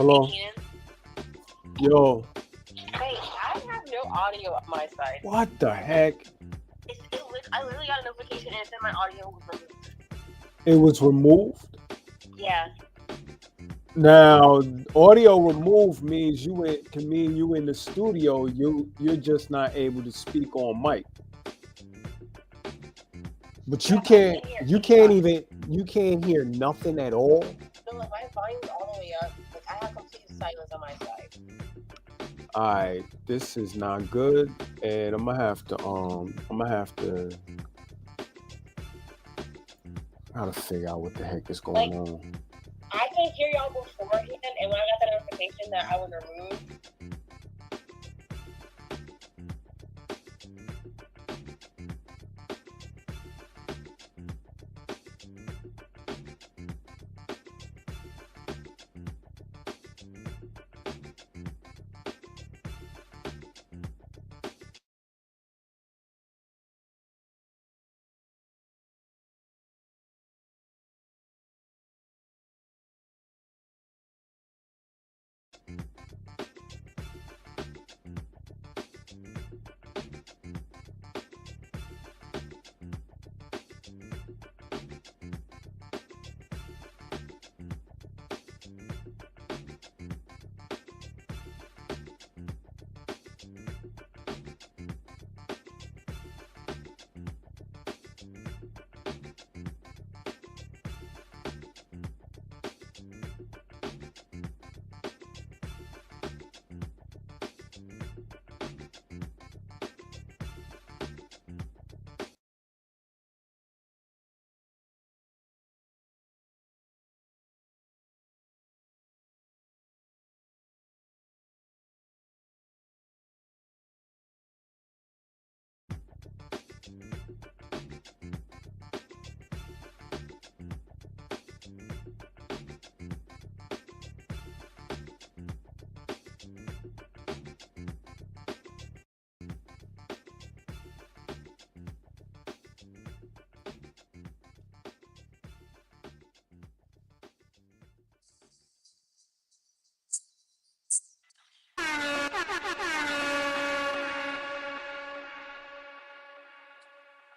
Hello? Ian. Yo, Wait, I have no audio on my side. what the heck? I literally got a notification and it said my audio was removed. It was removed? Yeah. Now, audio removed means can mean you in the studio, you're just not able to speak on mic. But you can't hear nothing at all. No, like my volume's all the way up. Like I have complete silence on my side. Alright, this is not good, and I'm gonna have to gotta figure out what the heck is going on. I couldn't hear y'all beforehand, and when I got that notification that I was removed.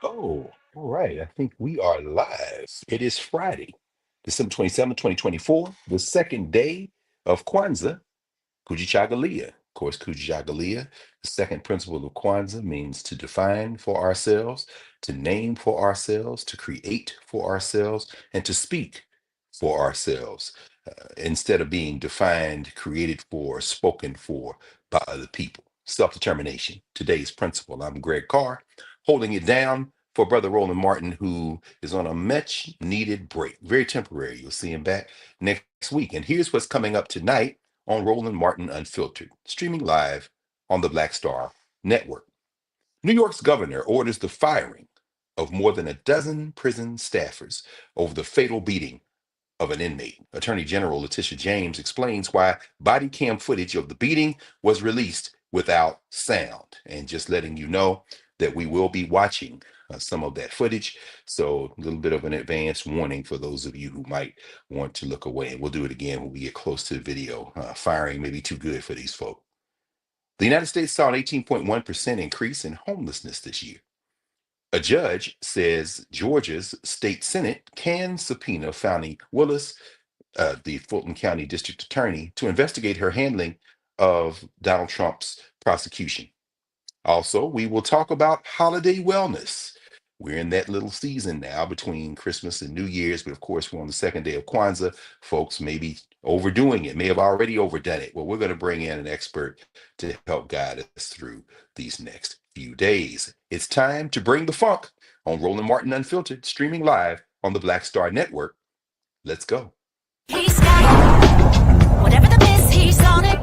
Oh, all right. I think we are live. It is Friday, December 27th, 2024, the second day of Kwanzaa, Kujichagulia. Of course, Kujichagulia, the second principle of Kwanzaa, means to define for ourselves, to name for ourselves, to create for ourselves, and to speak for ourselves, instead of being defined, created for, spoken for by other people. Self-determination, today's principle. I'm Greg Carr, holding it down for Brother Roland Martin, who is on a much needed break, very temporary. You'll see him back next week. And here's what's coming up tonight on Roland Martin Unfiltered, streaming live on the Black Star Network. New York's governor orders the firing of more than a dozen prison staffers over the fatal beating of an inmate. Attorney General Letitia James explains why body cam footage of the beating was released without sound. And just letting you know that we will be watching some of that footage. So a little bit of an advance warning for those of you who might want to look away. And we'll do it again when we get close to the video. Firing may be too good for these folk. The United States saw an 18.1% increase in homelessness this year. A judge says Georgia's state Senate can subpoena Fani Willis, the Fulton County District Attorney, to investigate her handling of Donald Trump's prosecution. Also, we will talk about holiday wellness. We're in that little season now between Christmas and New Year's, but of course, we're on the second day of Kwanzaa. Folks may be overdoing it, may have already overdone it. Well, we're going to bring in an expert to help guide us through these next few days. It's time to bring the funk on Roland Martin Unfiltered, streaming live on the Black Star Network. Let's go. He's got whatever the miss, he's on it.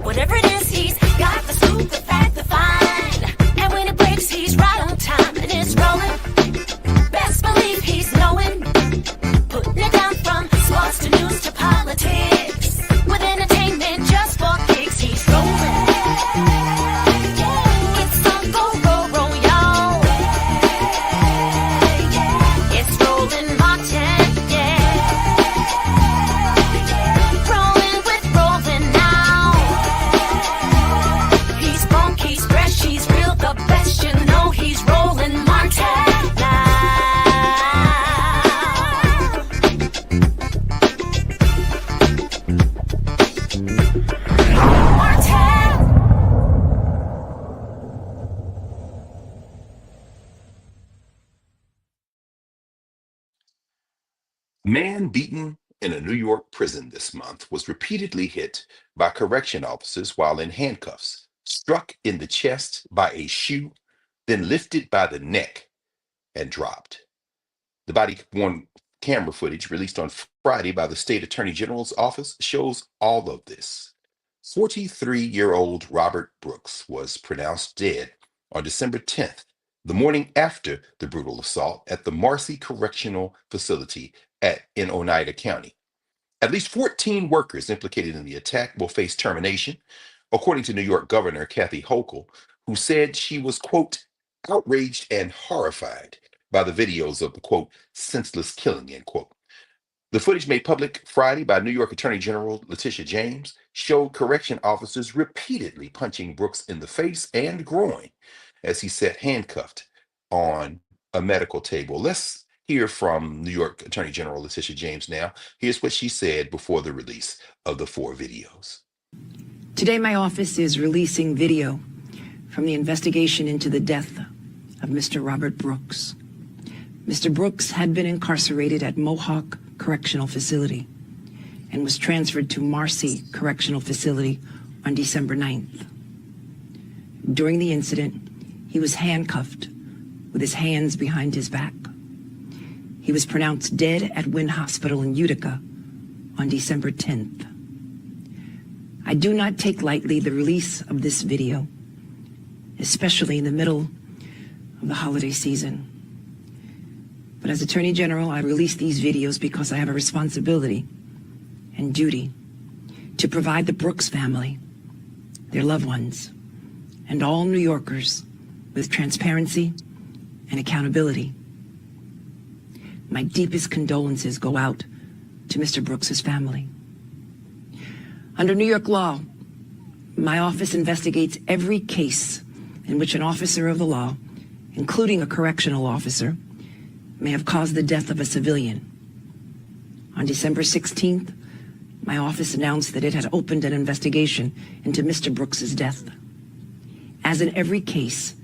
Whatever it is, he's got the scoop, the fact, the find. And when it breaks, he's right on time and it's rolling. Best believe he's knowing. Putting it down from sports to news to politics. With entertainment just for kicks, he's rolling. It's gonna go roll, y'all. It's Roland Martin, yeah. Rolling with Man beaten in a New York prison this month was repeatedly hit by correction officers while in handcuffs, struck in the chest by a shoe, then lifted by the neck and dropped. The body worn camera footage released on Friday by the state attorney general's office shows all of this. 43-year-old Robert Brooks was pronounced dead on December 10th, the morning after the brutal assault at the Marcy Correctional Facility in Oneida County. At least 14 workers implicated in the attack will face termination, according to New York Governor Kathy Hochul, who said she was, quote, outraged and horrified by the videos of the, quote, senseless killing, end quote. The footage made public Friday by New York Attorney General Letitia James showed correction officers repeatedly punching Brooks in the face and groin as he sat handcuffed on a medical table. Let's hear from New York Attorney General Letitia James now. Here's what she said before the release of the 4 videos. Today, my office is releasing video from the investigation into the death of Mr. Robert Brooks. Mr. Brooks had been incarcerated at Mohawk Correctional Facility and was transferred to Marcy Correctional Facility on December 9th. During the incident, he was handcuffed with his hands behind his back. He was pronounced dead at Wynn Hospital in Utica on December 10th. I do not take lightly the release of this video, especially in the middle of the holiday season. But as Attorney General, I release these videos because I have a responsibility and duty to provide the Brooks family, their loved ones, and all New Yorkers with transparency and accountability. My deepest condolences go out to Mr. Brooks's family. Under New York law, my office investigates every case in which an officer of the law, including a correctional officer, may have caused the death of a civilian. On December 16th, my office announced that it had opened an investigation into Mr. Brooks's death. As in every case,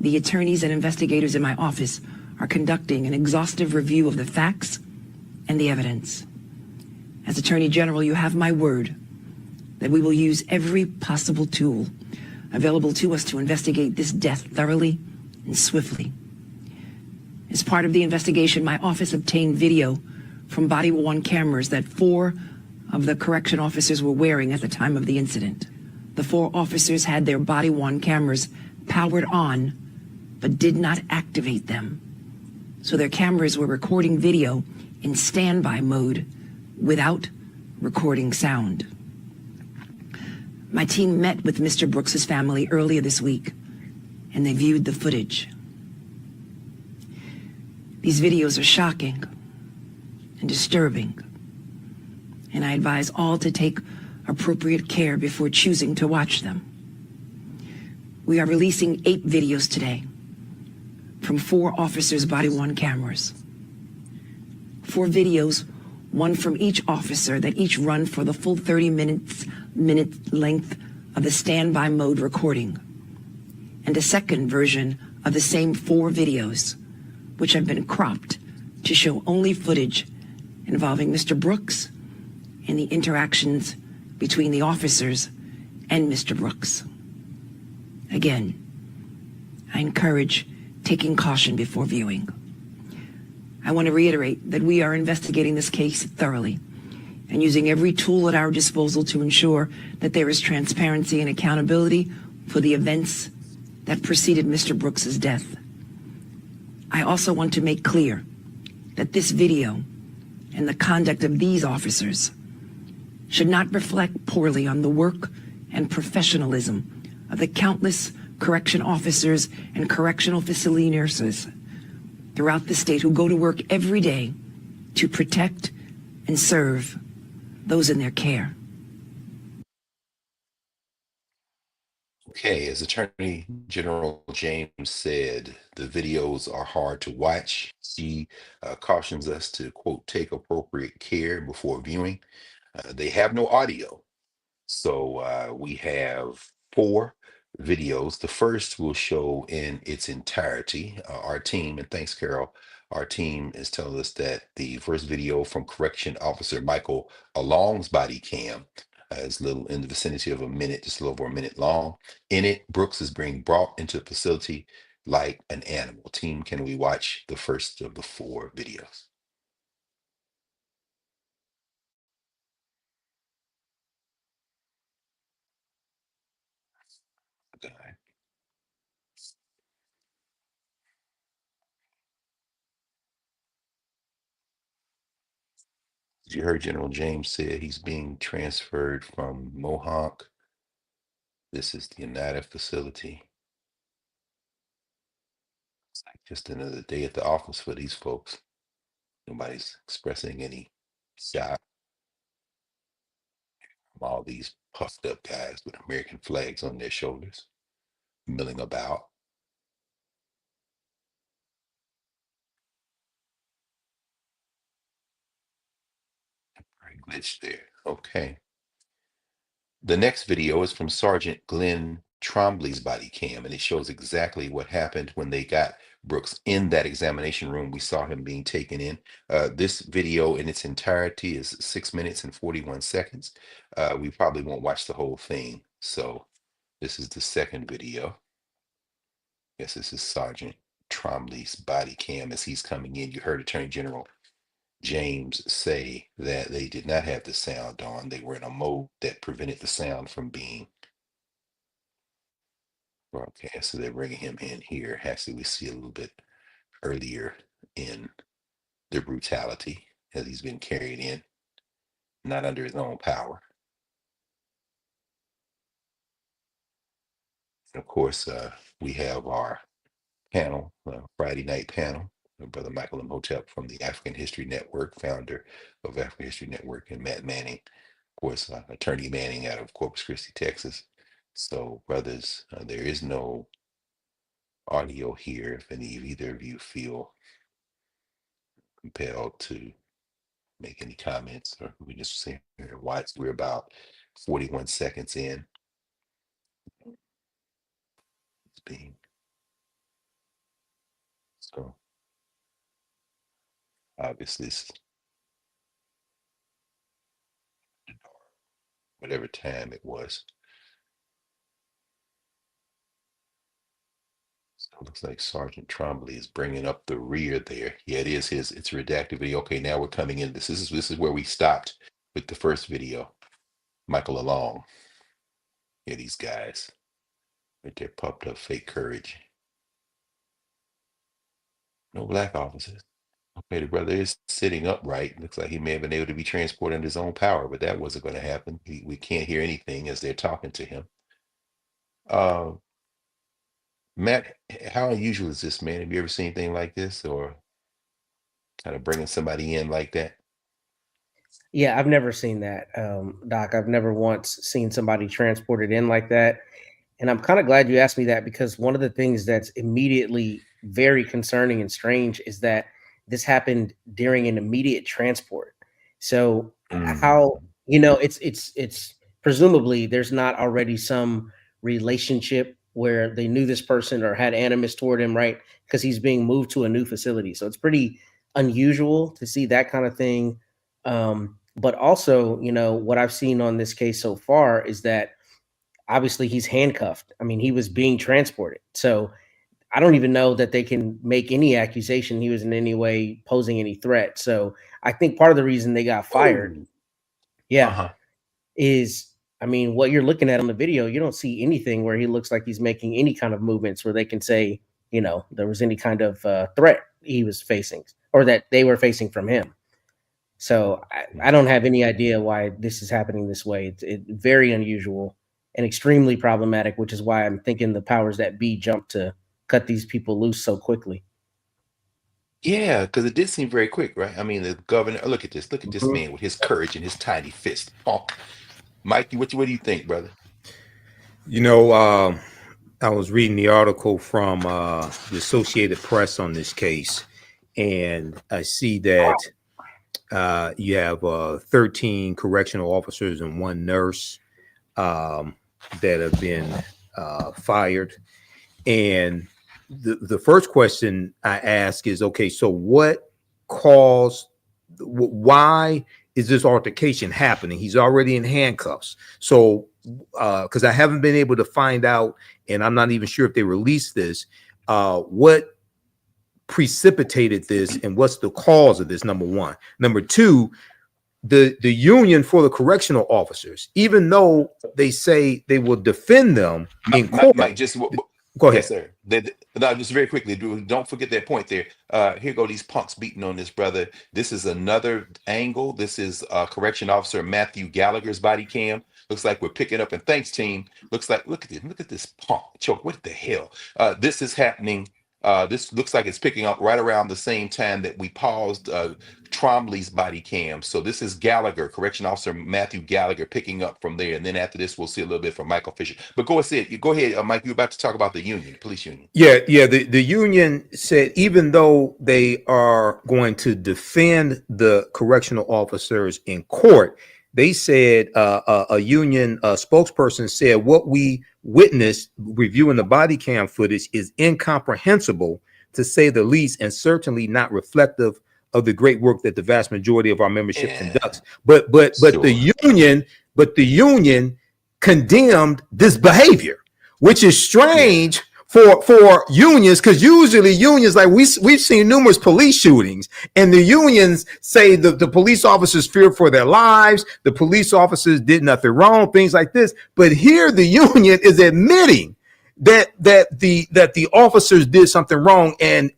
the attorneys and investigators in my office are conducting an exhaustive review of the facts and the evidence. As Attorney General, you have my word that we will use every possible tool available to us to investigate this death thoroughly and swiftly. As part of the investigation, my office obtained video from body-worn cameras that 4 of the correction officers were wearing at the time of the incident. The 4 officers had their body-worn cameras powered on, but did not activate them. So their cameras were recording video in standby mode without recording sound. My team met with Mr. Brooks's family earlier this week, and they viewed the footage. These videos are shocking and disturbing, and I advise all to take appropriate care before choosing to watch them. We are releasing 8 videos today from 4 officers' body-worn cameras. 4 videos, one from each officer, that each run for the full 30 minute length of the standby mode recording, and a second version of the same 4 videos, which have been cropped to show only footage involving Mr. Brooks and the interactions between the officers and Mr. Brooks. Again, I encourage taking caution before viewing. I want to reiterate that we are investigating this case thoroughly and using every tool at our disposal to ensure that there is transparency and accountability for the events that preceded Mr. Brooks's death. I also want to make clear that this video and the conduct of these officers should not reflect poorly on the work and professionalism of the countless correction officers and correctional facility nurses throughout the state who go to work every day to protect and serve those in their care. Okay, as Attorney General James said, the videos are hard to watch. She cautions us to, quote, take appropriate care before viewing. They have no audio. So we have 4 videos. The first will show in its entirety. Our team, and thanks, Carol, our team is telling us that the first video from Correction Officer Michael Along's body cam is little in the vicinity of a minute, just a little over a minute long. In it, Brooks is being brought into the facility like an animal. Team, can we watch the first of the 4 videos? Did you heard General James said he's being transferred from Mohawk? This is the United facility. It's like just another day at the office for these folks. Nobody's expressing any shock from all these puffed up guys with American flags on their shoulders, milling about. Right, glitch there. Okay. The next video is from Sergeant Glenn Trombley's body cam, and it shows exactly what happened when they got Brooks in that examination room. We saw him being taken in. This video in its entirety is 6 minutes and 41 seconds. We probably won't watch the whole thing. So this is the second video. Yes, this is Sergeant Trombley's body cam as he's coming in. You heard Attorney General James say that they did not have the sound on. They were in a mode that prevented the sound from being broadcast. So they're bringing him in here. Actually, we see a little bit earlier in the brutality as he's been carried in, not under his own power. And of course, we have our panel, Friday night panel, Brother Michael Imhotep from the African History Network, founder of African History Network, and Matt Manning, of course, Attorney Manning out of Corpus Christi, Texas. So, brothers, there is no audio here. If either of you feel compelled to make any comments, or we just say watch, we're about 41 seconds in. It's being so obviously it's whatever time it was. So it looks like Sergeant Trombley is bringing up the rear there. Yeah, it is his. It's redacted video. Okay, now we're coming in. This is where we stopped with the first video. Michael Along. Yeah, these guys with their pumped up fake courage. No black officers. Okay, the brother is sitting upright. Looks like he may have been able to be transported under his own power, but that wasn't going to happen. We can't hear anything as they're talking to him. Uh, Matt, how unusual is this, man? Have you ever seen anything like this, or kind of bringing somebody in like that? Yeah, I've never seen that, Doc. I've never once seen somebody transported in like that. And I'm kind of glad you asked me that, because one of the things that's immediately very concerning and strange is that this happened during an immediate transport. So how, it's presumably there's not already some relationship where they knew this person or had animus toward him, right? Because he's being moved to a new facility. So it's pretty unusual to see that kind of thing. But also, what I've seen on this case so far is that obviously he's handcuffed. I mean, he was being transported. So I don't even know that they can make any accusation he was in any way posing any threat. So I think part of the reason they got fired, is, I mean, what you're looking at on the video, you don't see anything where he looks like he's making any kind of movements where they can say, there was any kind of threat he was facing or that they were facing from him. So I don't have any idea why this is happening this way. It's very unusual and extremely problematic, which is why I'm thinking the powers that be jumped to cut these people loose so quickly. Yeah, because it did seem very quick, right? I mean, the governor, look at this man with his courage and his tiny fist. Oh, Mikey, what do you think, brother? I was reading the article from the Associated Press on this case, and I see that you have 13 correctional officers and one nurse that have been fired. And the first question I ask is, okay, so what caused, why is this altercation happening? He's already in handcuffs. So, because I haven't been able to find out, and I'm not even sure if they released this, what precipitated this and what's the cause of this, number one. Number two, the union for the correctional officers, even though they say they will defend them in court. Mike, just go ahead, yes, sir. No, just very quickly, don't forget that point there. Here go these punks beating on this brother. This is another angle. This is correction officer Matthew Gallagher's body cam. Looks like we're picking up, and thanks, team. Looks like look at this punk choke. What the hell? This is happening. This looks like it's picking up right around the same time that we paused Trombley's body cam. So this is Gallagher, correction officer Matthew Gallagher, picking up from there. And then after this, we'll see a little bit from Michael Fisher. But go ahead, Mike. You're about to talk about the union, the police union. Yeah. The union said even though they are going to defend the correctional officers in court, they said a union spokesperson said what we witnessed reviewing the body cam footage is incomprehensible, to say the least, and certainly not reflective of the great work that the vast majority of our membership conducts. But sure. the union condemned this behavior, which is strange for unions, because usually unions, like we've seen numerous police shootings, and the unions say the police officers fear for their lives, the police officers did nothing wrong, things like this. But here the union is admitting that the officers did something wrong, and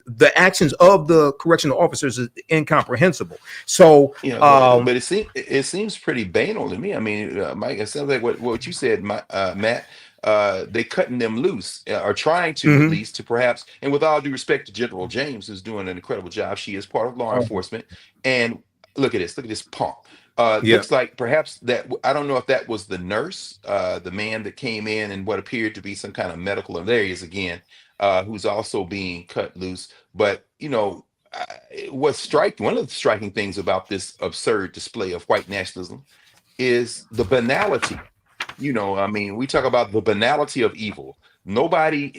the actions of the correctional officers is incomprehensible. So but it seems pretty banal to me. I mean, Mike, it sounds like what you said, Matt. They cutting them loose, or trying to at least, to perhaps, and with all due respect to General James, who's doing an incredible job. She is part of law enforcement. And look at this punk. Looks like perhaps that, I don't know if that was the nurse, the man that came in and what appeared to be some kind of medical, and there he is again, who's also being cut loose. But one of the striking things about this absurd display of white nationalism is the banality. I mean, we talk about the banality of evil. Nobody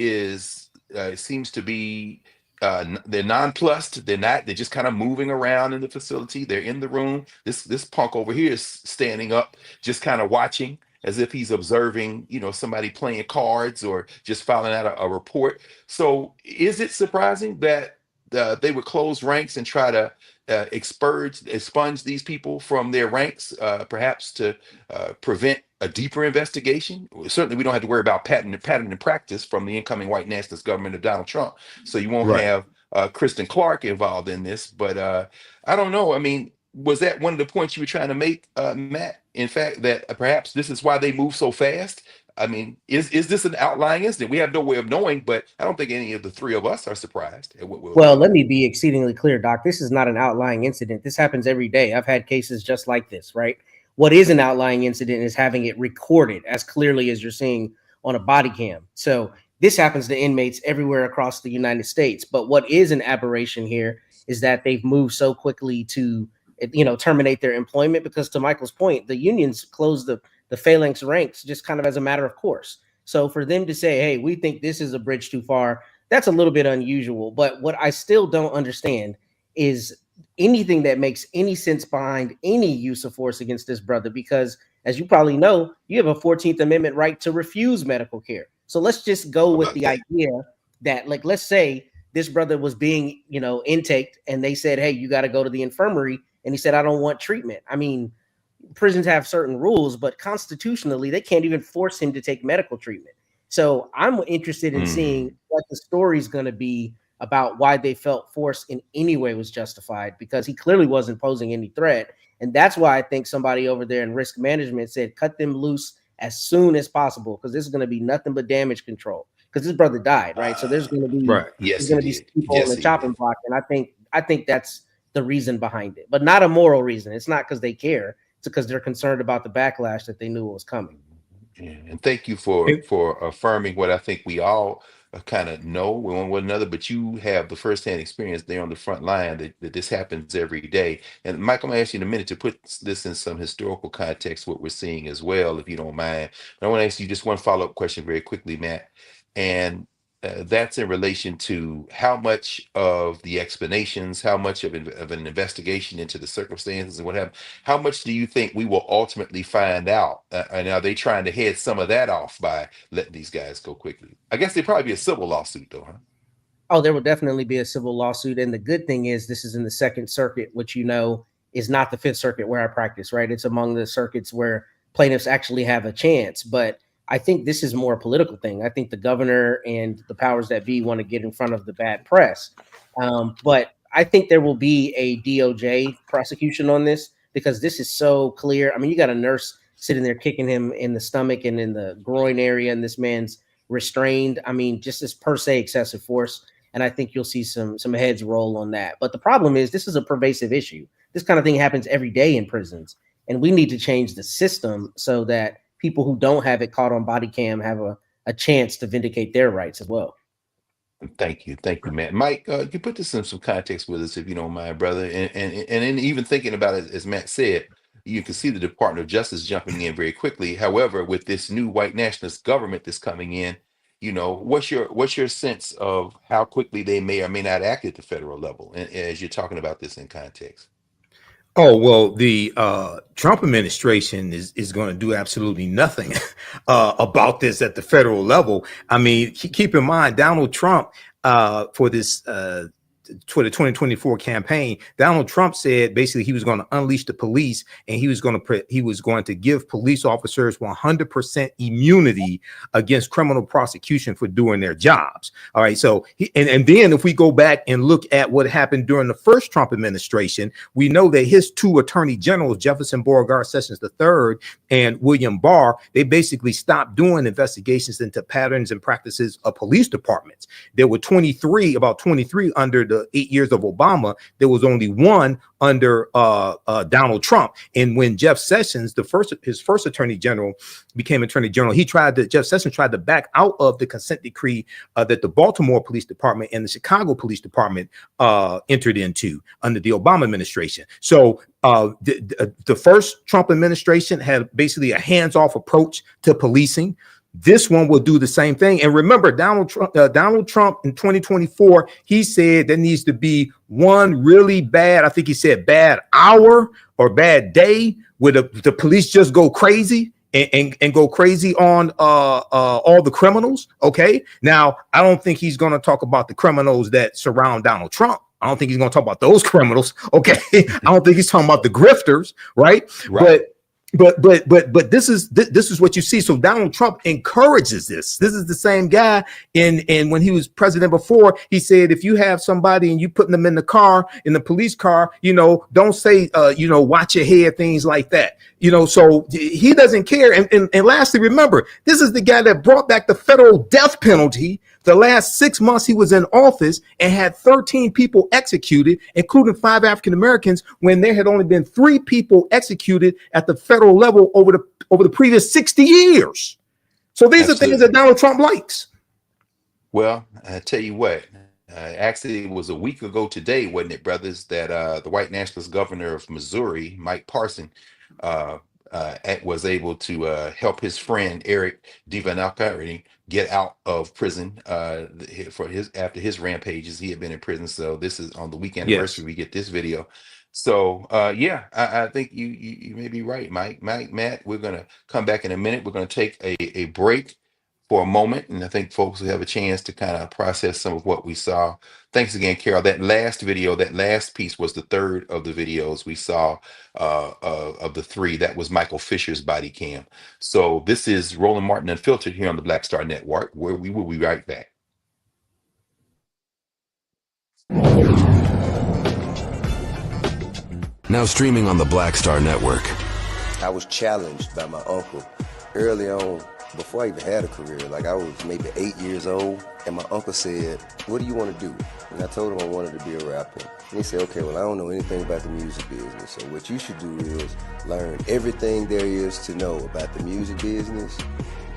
seems to be, they're nonplussed. They're just kind of moving around in the facility. They're in the room. This punk over here is standing up, just kind of watching as if he's observing, somebody playing cards or just filing out a report. So is it surprising that they would close ranks and try to expunge these people from their ranks, perhaps to prevent a deeper investigation? Certainly, we don't have to worry about pattern and practice from the incoming white nationalist government of Donald Trump. So you won't have Kristen Clark involved in this. But I don't know. I mean, was that one of the points you were trying to make, Matt? In fact, that perhaps this is why they move so fast. I mean, is this an outlying incident? We have no way of knowing, but I don't think any of the three of us are surprised at what Well, let me be exceedingly clear, Doc. This is not an outlying incident. This happens every day. I've had cases just like this, right? What is an outlying incident is having it recorded as clearly as you're seeing on a body cam. So this happens to inmates everywhere across the United States. But what is an aberration here is that they've moved so quickly to, terminate their employment, because to Michael's point, the unions closed the phalanx ranks just kind of as a matter of course. So for them to say, hey, we think this is a bridge too far, that's a little bit unusual. But what I still don't understand is anything that makes any sense behind any use of force against this brother, because as you probably know, you have a 14th Amendment right to refuse medical care. So let's just go with the idea that, like, let's say this brother was being, intaked, and they said, hey, you got to go to the infirmary. And he said, I don't want treatment. I mean, prisons have certain rules, but constitutionally, they can't even force him to take medical treatment. So I'm interested in seeing what the story is going to be about why they felt force in any way was justified, because he clearly wasn't posing any threat. And that's why I think somebody over there in risk management said, cut them loose as soon as possible, because this is going to be nothing but damage control, because this brother died, right? So there's going to be, people on the chopping block. And I think that's the reason behind it, but not a moral reason. It's not because they care. It's because they're concerned about the backlash that they knew was coming. Yeah, and thank you for affirming what I think we all kind of know one another, but you have the firsthand experience there on the front line that this happens every day. And Mike, I'm gonna ask you in a minute to put this in some historical context, what we're seeing as well, if you don't mind. But I want to ask you just one follow-up question very quickly, Matt. And that's in relation to how much of the explanations, how much of an investigation into the circumstances and what have, how much do you think we will ultimately find out? And are they trying to head some of that off by letting these guys go quickly? I guess there'd probably be a civil lawsuit though, huh? Oh, there will definitely be a civil lawsuit. And the good thing is this is in the Second Circuit, which is not the Fifth Circuit where I practice, right? It's among the circuits where plaintiffs actually have a chance. But I think this is more a political thing. I think the governor and the powers that be want to get in front of the bad press. But I think there will be a DOJ prosecution on this because this is so clear. I mean, you got a nurse sitting there kicking him in the stomach and in the groin area, and this man's restrained. I mean, just as per se excessive force. And I think you'll see some heads roll on that. But the problem is this is a pervasive issue. This kind of thing happens every day in prisons. And we need to change the system so that people who don't have it caught on body cam have a chance to vindicate their rights as well. Thank you, Matt. Mike, you put this in some context with us, if you don't mind, brother. And in even thinking about it, as Matt said, you can see the Department of Justice jumping in very quickly. However, with this new white nationalist government that's coming in, what's your sense of how quickly they may or may not act at the federal level, and as you're talking about this in context? Oh, well, the Trump administration is going to do absolutely nothing about this at the federal level. I mean, keep in mind, Donald Trump, for the 2024 campaign, Donald Trump said basically he was going to unleash the police, and he was going to give police officers 100% immunity against criminal prosecution for doing their jobs. All right. So and then if we go back and look at what happened during the first Trump administration, we know that his two attorney generals, Jefferson Beauregard Sessions III and William Barr, they basically stopped doing investigations into patterns and practices of police departments. There were about 23 under the 8 years of Obama. There was only one under Donald Trump. And when Jeff Sessions, his first attorney general, became attorney general, Jeff Sessions tried to back out of the consent decree that the Baltimore Police Department and the Chicago Police Department entered into under the Obama administration. So the first Trump administration had basically a hands-off approach to policing. This one will do the same thing. And remember, Donald Trump in 2024, he said there needs to be one really bad, I think he said bad hour or bad day where the police just go crazy and go crazy on all the criminals. Okay. Now, I don't think he's going to talk about the criminals that surround Donald Trump. I don't think he's going to talk about those criminals. Okay. I don't think he's talking about the grifters. Right. But this is what you see. So Donald Trump encourages this. This is the same guy in when he was president before. He said, if you have somebody and you putting them in the car, in the police car, don't say, watch your head, things like that. So he doesn't care. And lastly, remember, this is the guy that brought back the federal death penalty. The last 6 months he was in office and had 13 people executed, including 5 African Americans, when there had only been 3 people executed at the federal level over the previous 60 years. So these Absolutely. Are things that Donald Trump likes. Well, I tell you what, actually it was a week ago today, wasn't it, brothers, that the white nationalist governor of Missouri, Mike Parson, was able to help his friend Eric Divanakari get out of prison after his rampages. He had been in prison, so this is on the week anniversary. Yes. We get this video. So I think you may be right, Mike, Matt. We're gonna come back in a minute. We're gonna take a break for a moment, and I think folks will have a chance to kind of process some of what we saw. Thanks again, Carol. That last video, that last piece was the third of the videos we saw of the 3. That was Michael Fisher's body cam. So this is Roland Martin Unfiltered here on the Black Star Network, where we will be right back. Now streaming on the Black Star Network. I was challenged by my uncle early on. Before I even had a career, like I was maybe 8 years old, and my uncle said, what do you want to do? And I told him I wanted to be a rapper. And he said, okay, well, I don't know anything about the music business, so what you should do is learn everything there is to know about the music business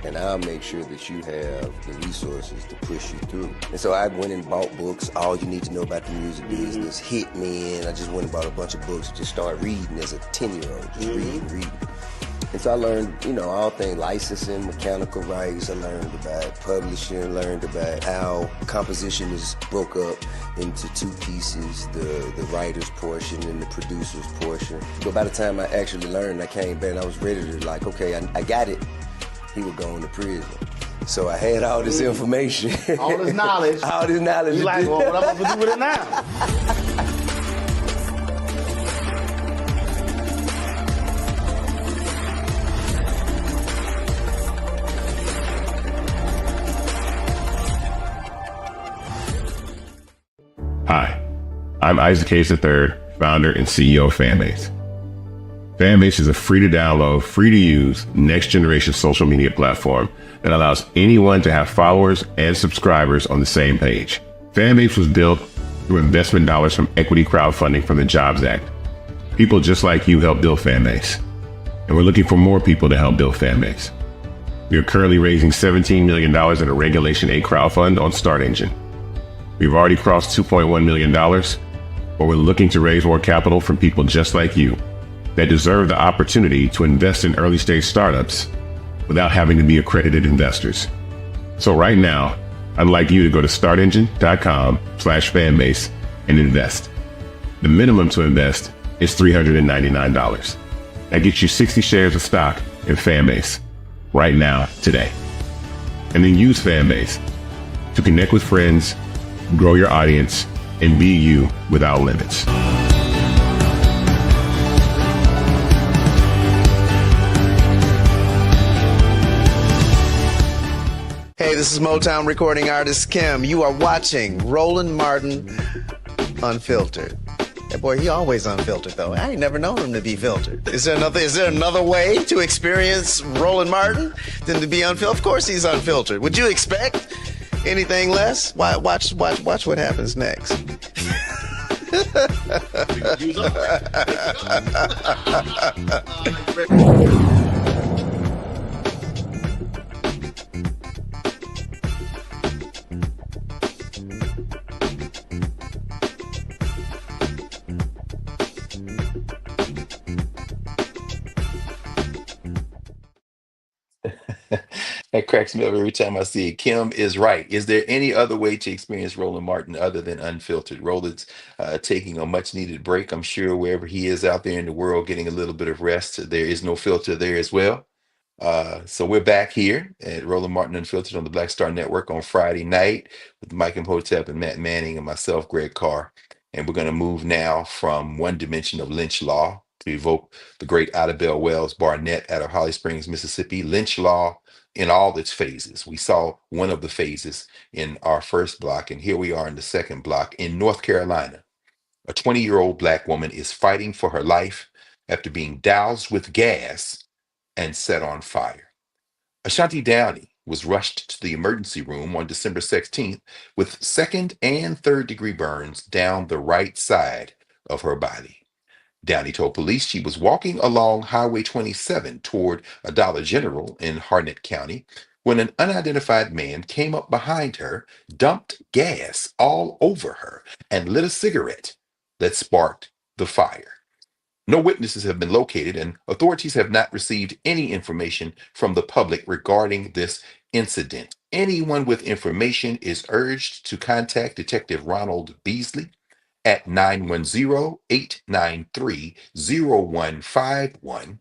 and I'll make sure that you have the resources to push you through. And so I went and bought books, All You Need to Know About the Music Business, Hit Me In. I just went and bought a bunch of books, just started reading as a 10-year-old, just reading. And so I learned, all things licensing, mechanical rights. I learned about publishing, learned about how composition is broke up into two pieces, the writer's portion and the producer's portion. But by the time I actually learned, I came back and I was ready to okay, I got it. He was going to prison. So I had all this information. All this knowledge. All this knowledge. You like, well, what am I going to do with it now? Hi, I'm Isaac Hayes III, founder and CEO of Fanbase. Fanbase is a free to download, free to use, next generation social media platform that allows anyone to have followers and subscribers on the same page. Fanbase was built through investment dollars from equity crowdfunding from the Jobs Act. People just like you help build Fanbase, and we're looking for more people to help build Fanbase. We are currently raising $17 million in a Regulation A crowdfund on Start Engine. We've already crossed $2.1 million, but we're looking to raise more capital from people just like you that deserve the opportunity to invest in early stage startups without having to be accredited investors. So right now, I'd like you to go to startengine.com/fanbase and invest. The minimum to invest is $399. That gets you 60 shares of stock in Fanbase right now, today. And then use Fanbase to connect with friends, grow your audience, and be you without limits. Hey, this is Motown recording artist Kim. You are watching Roland Martin Unfiltered. That boy, he always unfiltered though. I ain't never known him to be filtered. Is there another way to experience Roland Martin than to be unfiltered? Of course he's unfiltered. Would you expect anything less? Watch what happens next. That cracks me up every time I see it. Kim is right. Is there any other way to experience Roland Martin other than unfiltered? Roland's taking a much needed break. I'm sure wherever he is out there in the world getting a little bit of rest, there is no filter there as well. So we're back here at Roland Martin Unfiltered on the Black Star Network on Friday night with Mike Imhotep and Matt Manning and myself, Greg Carr. And we're going to move now from one dimension of lynch law to evoke the great Idabel Wells Barnett out of Holly Springs, Mississippi. Lynch law in all its phases. We saw one of the phases in our first block, and here we are in the second block in North Carolina. A 20-year-old Black woman is fighting for her life after being doused with gas and set on fire. Ashanti Downey was rushed to the emergency room on December 16th with second and third degree burns down the right side of her body. Downey told police she was walking along Highway 27 toward a Dollar General in Harnett County when an unidentified man came up behind her, dumped gas all over her, and lit a cigarette that sparked the fire. No witnesses have been located, and authorities have not received any information from the public regarding this incident. Anyone with information is urged to contact Detective Ronald Beasley at 910-893-0151,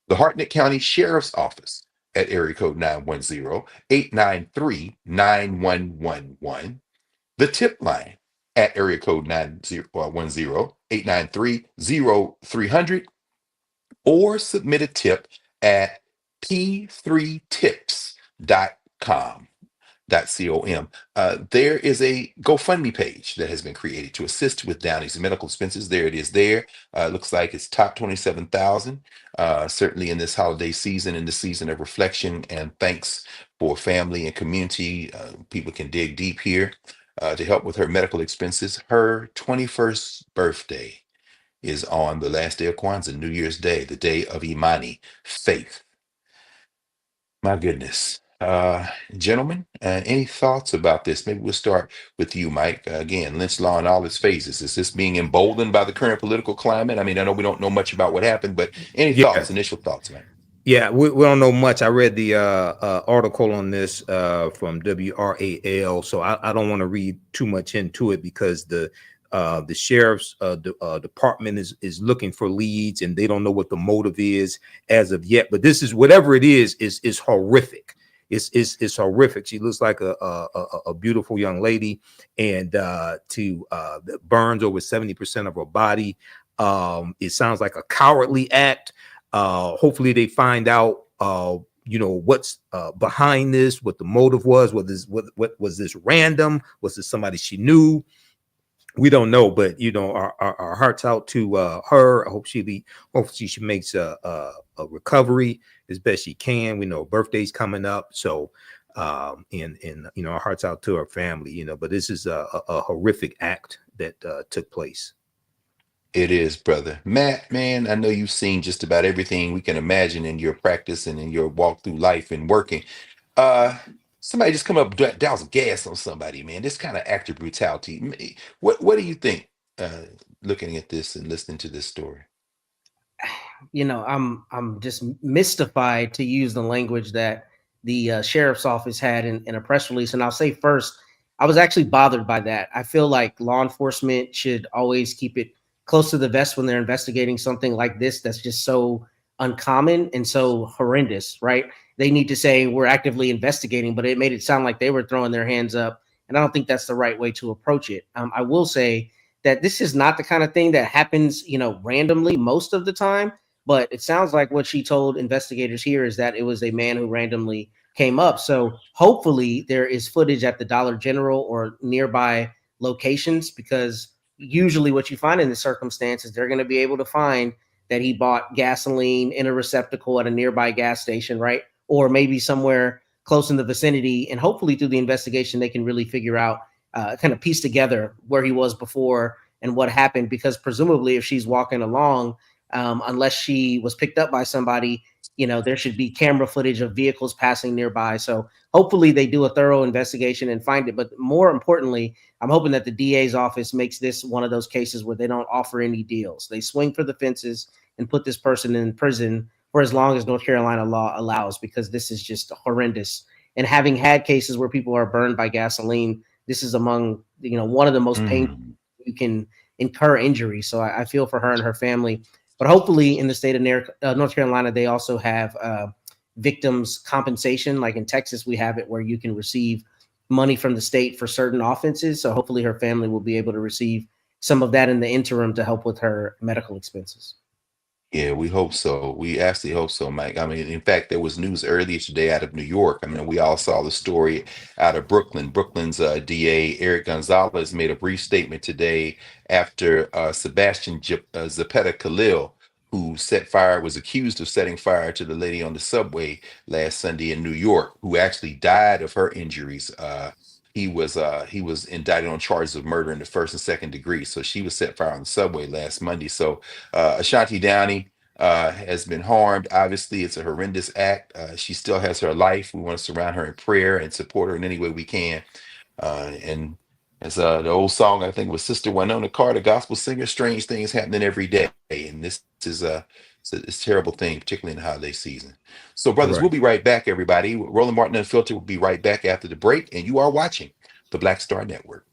the Hartnett County Sheriff's Office at area code 910-893-9111, the tip line at area code 910-893-0300, or submit a tip at p3tips.com. .com. There is a GoFundMe page that has been created to assist with Downey's medical expenses. There it is there. Looks like it's top 27,000. Certainly in this holiday season, in the season of reflection and thanks for family and community, people can dig deep here to help with her medical expenses. Her 21st birthday is on the last day of Kwanzaa, New Year's Day, the day of Imani, faith. My goodness. Gentlemen, any thoughts about this? Maybe we'll start with you, Mike. Again, lynch law in all its phases. Is this being emboldened by the current political climate? I mean, I know we don't know much about what happened, but any Yeah. initial thoughts, man? Yeah, we don't know much. I read the article on this from WRAL, so I don't want to read too much into it because the sheriff's department is looking for leads and they don't know what the motive is as of yet. But this is whatever it is horrific. It's horrific. She looks like a beautiful young lady, and burns over 70% of her body. It sounds like a cowardly act. Hopefully they find out, what's behind this, what the motive was. What was this random? Was this somebody she knew? We don't know, but our hearts out to her. I hope she makes a recovery as best she can. We know her birthday's coming up, so and our hearts out to her family. But this is a horrific act that took place. It is, brother. Matt, man, I know you've seen just about everything we can imagine in your practice and in your walk through life and working. Somebody just come up, douse gas on somebody, man. This kind of act of brutality. What do you think, looking at this and listening to this story? I'm just mystified, to use the language that the sheriff's office had in a press release. And I'll say first, I was actually bothered by that. I feel like law enforcement should always keep it close to the vest when they're investigating something like this that's just so uncommon and so horrendous, right? They need to say we're actively investigating, but it made it sound like they were throwing their hands up. And I don't think that's the right way to approach it. I will say that this is not the kind of thing that happens, randomly most of the time, but it sounds like what she told investigators here is that it was a man who randomly came up. So hopefully there is footage at the Dollar General or nearby locations, because usually what you find in this circumstance is they're going to be able to find that he bought gasoline in a receptacle at a nearby gas station, right? Or maybe somewhere close in the vicinity. And hopefully through the investigation, they can really figure out, kind of piece together where he was before and what happened, because presumably if she's walking along, unless she was picked up by somebody, there should be camera footage of vehicles passing nearby. So hopefully they do a thorough investigation and find it. But more importantly, I'm hoping that the DA's office makes this one of those cases where they don't offer any deals. They swing for the fences and put this person in prison for as long as North Carolina law allows, because this is just horrendous. And having had cases where people are burned by gasoline, this is among, one of the most painful you can incur injury. So I feel for her and her family. But hopefully in the state of North Carolina, they also have victims compensation. Like in Texas, we have it where you can receive money from the state for certain offenses. So hopefully her family will be able to receive some of that in the interim to help with her medical expenses. Yeah, we hope so. We actually hope so, Mike. I mean, in fact, there was news earlier today out of New York. I mean, we all saw the story out of Brooklyn. Brooklyn's DA, Eric Gonzalez, made a brief statement today after Sebastian Zapata Khalil, who was accused of setting fire to the lady on the subway last Sunday in New York, who actually died of her injuries. He was indicted on charges of murder in the first and second degree. So she was set fire on the subway last Monday. So Ashanti Downey has been harmed. Obviously, it's a horrendous act. She still has her life. We want to surround her in prayer and support her in any way we can. And as the old song, I think, was Sister Winona Carter, gospel singer, strange things happening every day. And this is it's a terrible thing, particularly in the holiday season. So, brothers, we'll be right back, everybody. Roland Martin Unfiltered will be right back after the break. And you are watching the Black Star Network.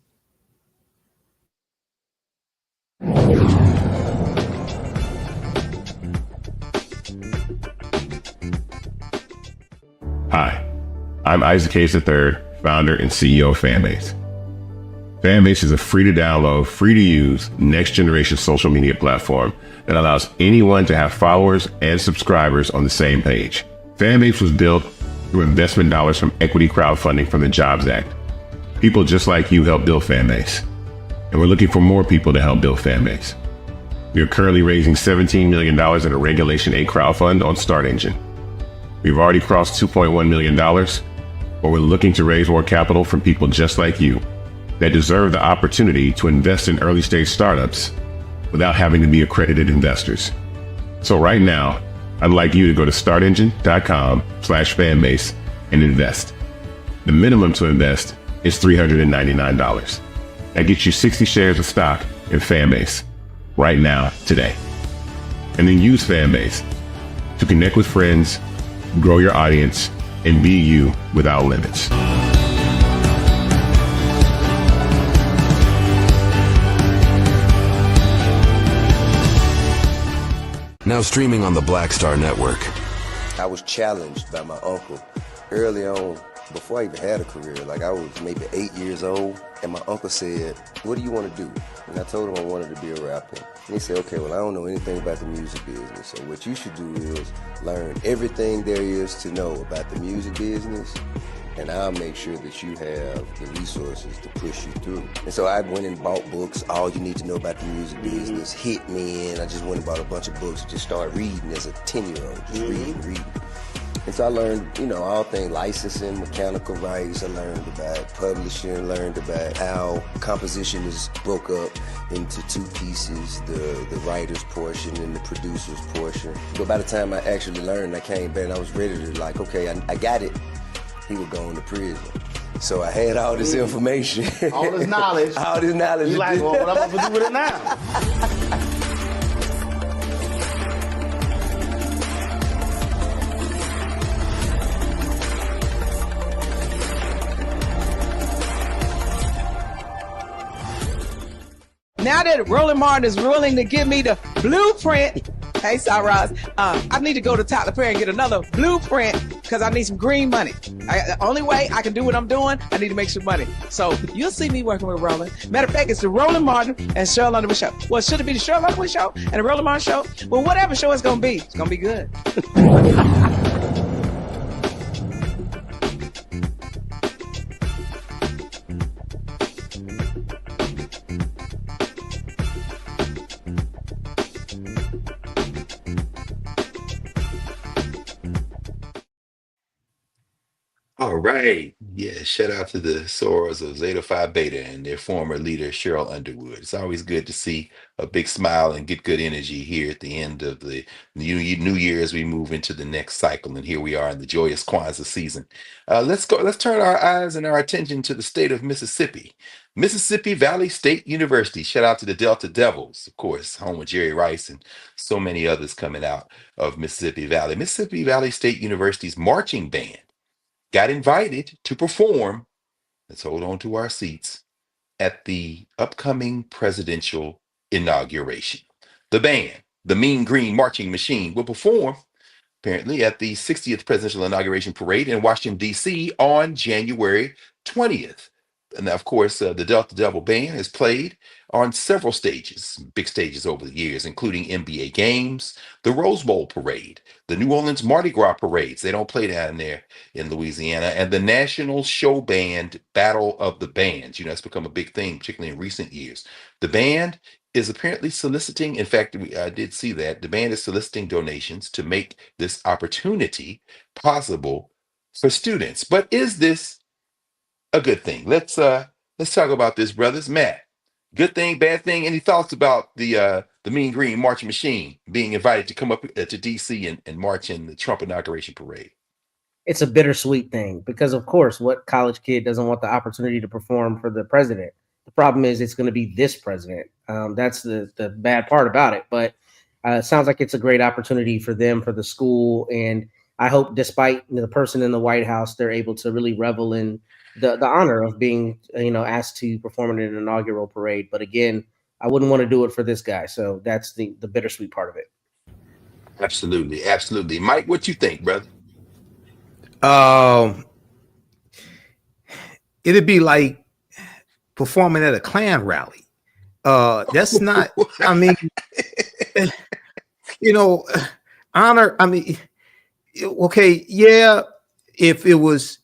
Hi, I'm Isaac Hayes III, founder and CEO of Fanbase. Fanbase is a free to download, free to use, next generation social media platform that allows anyone to have followers and subscribers on the same page. Fanbase was built through investment dollars from equity crowdfunding from the Jobs Act. People just like you help build Fanbase, and we're looking for more people to help build Fanbase. We are currently raising $17 million in a Regulation A crowdfund on Start Engine. We've already crossed $2.1 million, but we're looking to raise more capital from people just like you that deserve the opportunity to invest in early stage startups without having to be accredited investors. So right now, I'd like you to go to startengine.com/fanbase and invest. The minimum to invest is $399. That gets you 60 shares of stock in Fanbase right now, today. And then use Fanbase to connect with friends, grow your audience, and be you without limits. Now streaming on the Black Star Network. I was challenged by my uncle early on, before I even had a career. Like, I was maybe 8 years old, and my uncle said, "What do you want to do?" And I told him I wanted to be a rapper. And he said, "Okay, well, I don't know anything about the music business, so what you should do is learn everything there is to know about the music business, and I'll make sure that you have the resources to push you through." And so I went and bought books, All You Need to Know About the Music Business, Hit Me In. I just went and bought a bunch of books and just started reading as a 10-year-old, just reading. And so I learned, all things licensing, mechanical rights. I learned about publishing, learned about how composition is broke up into two pieces, the writer's portion and the producer's portion. But by the time I actually learned, I came back and I was ready to okay, I got it. He would go into prison. So I had all this information. All this knowledge. All this knowledge. You like, well, what I'm going to do with it now? Now that Roland Martin is willing to give me the blueprint, hey, Cyrus, I need to go to Tyler Perry and get another blueprint because I need some green money. The only way I can do what I'm doing, I need to make some money. So you'll see me working with Roland. Matter of fact, it's the Roland Martin and Cheryl Underwood show. Well, should it be the Cheryl Underwood show and the Roland Martin show? Well, whatever show it's going to be good. All right. Yeah, shout out to the Sorors of Zeta Phi Beta and their former leader, Cheryl Underwood. It's always good to see a big smile and get good energy here at the end of the new year as we move into the next cycle. And here we are in the joyous Kwanzaa season. Let's turn our eyes and our attention to the state of Mississippi. Mississippi Valley State University. Shout out to the Delta Devils, of course, home of Jerry Rice and so many others coming out of Mississippi Valley. Mississippi Valley State University's marching band got invited to perform, let's hold on to our seats, at the upcoming presidential inauguration. The band, the Mean Green Marching Machine, will perform apparently at the 60th presidential inauguration parade in Washington, D.C. on January 20th. And of course, the Delta Devil Band has played on several stages, big stages over the years, including NBA games, the Rose Bowl parade, the New Orleans Mardi Gras parades. They don't play down there in Louisiana, and the National Show Band Battle of the Bands. It's become a big thing, particularly in recent years. The band is apparently soliciting, in fact, I did see that, the band is soliciting donations to make this opportunity possible for students. But is this a good thing? Let's talk about this, brothers. Matt, good thing, bad thing? Any thoughts about the Mean Green Marching Machine being invited to come up to DC and march in the Trump inauguration parade? It's a bittersweet thing because, of course, what college kid doesn't want the opportunity to perform for the president? The problem is it's going to be this president. That's the bad part about it. But it sounds like it's a great opportunity for them, for the school, and I hope, despite the person in the White House, they're able to really revel in the honor of being, asked to perform in an inaugural parade. But again, I wouldn't want to do it for this guy. So that's the bittersweet part of it. Absolutely. Absolutely. Mike, what you think, brother? It'd be like performing at a Klan rally. That's not, I mean, honor. I mean, okay. Yeah. If it was